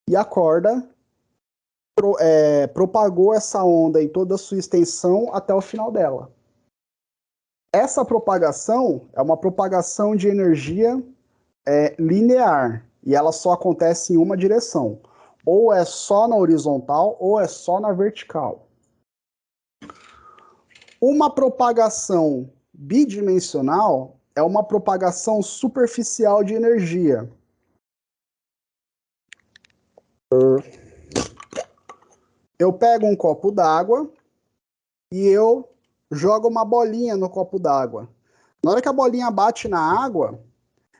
A: e a corda propagou essa onda em toda a sua extensão até o final dela. Essa propagação é uma propagação de energia linear e ela só acontece em uma direção. Ou é só na horizontal ou é só na vertical. Uma propagação bidimensional é uma propagação superficial de energia. Eu pego um copo d'água e eu jogo uma bolinha no copo d'água. Na hora que a bolinha bate na água,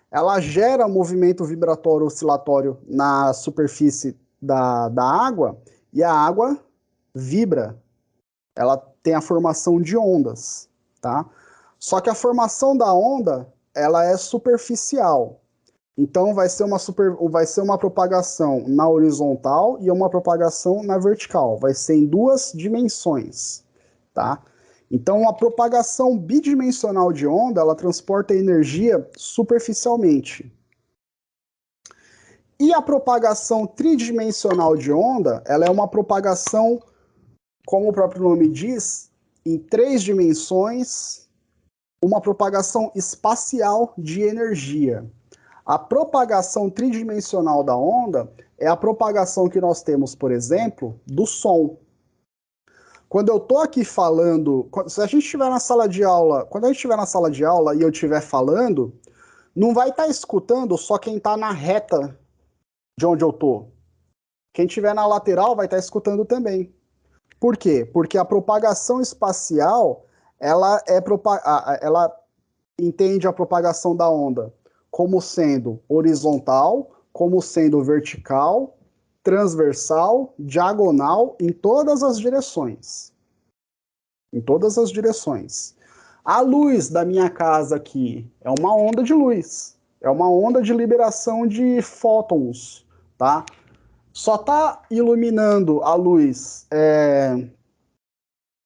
A: ela gera um movimento vibratório oscilatório na superfície da água e a água vibra. Ela tem a formação de ondas, tá? Só que a formação da onda, ela é superficial. Então vai ser uma propagação na horizontal e uma propagação na vertical. Vai ser em duas dimensões, tá? Então a propagação bidimensional de onda, ela transporta energia superficialmente. E a propagação tridimensional de onda, ela é uma propagação, como o próprio nome diz, em 3 dimensões, uma propagação espacial de energia. A propagação tridimensional da onda é a propagação que nós temos, por exemplo, do som. Quando eu estou aqui falando, se a gente estiver na sala de aula, quando a gente estiver na sala de aula e eu estiver falando, não vai estar escutando só quem está na reta de onde eu estou. Quem estiver na lateral vai estar escutando também. Por quê? Porque a propagação espacial, ela entende a propagação da onda como sendo horizontal, como sendo vertical, transversal, diagonal, em todas as direções. Em todas as direções. A luz da minha casa aqui é uma onda de luz. É uma onda de liberação de fótons, tá? Só está iluminando a luz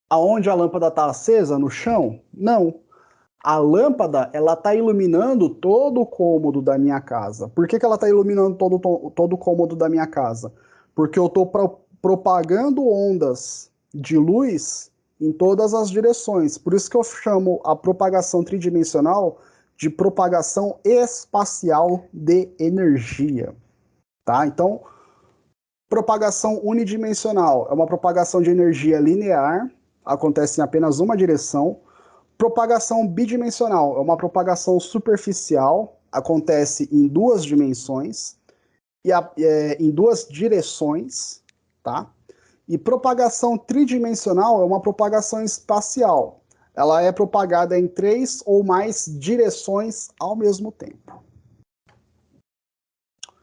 A: aonde a lâmpada está acesa, no chão? Não. A lâmpada, ela está iluminando todo o cômodo da minha casa. Por que ela está iluminando todo o cômodo da minha casa? Porque eu estou propagando ondas de luz em todas as direções. Por isso que eu chamo a propagação tridimensional de propagação espacial de energia. Tá? Então, propagação unidimensional é uma propagação de energia linear, acontece em apenas uma direção. Propagação bidimensional é uma propagação superficial, acontece em duas dimensões, em duas direções, tá? E propagação tridimensional é uma propagação espacial. Ela é propagada em 3 ou mais direções ao mesmo tempo.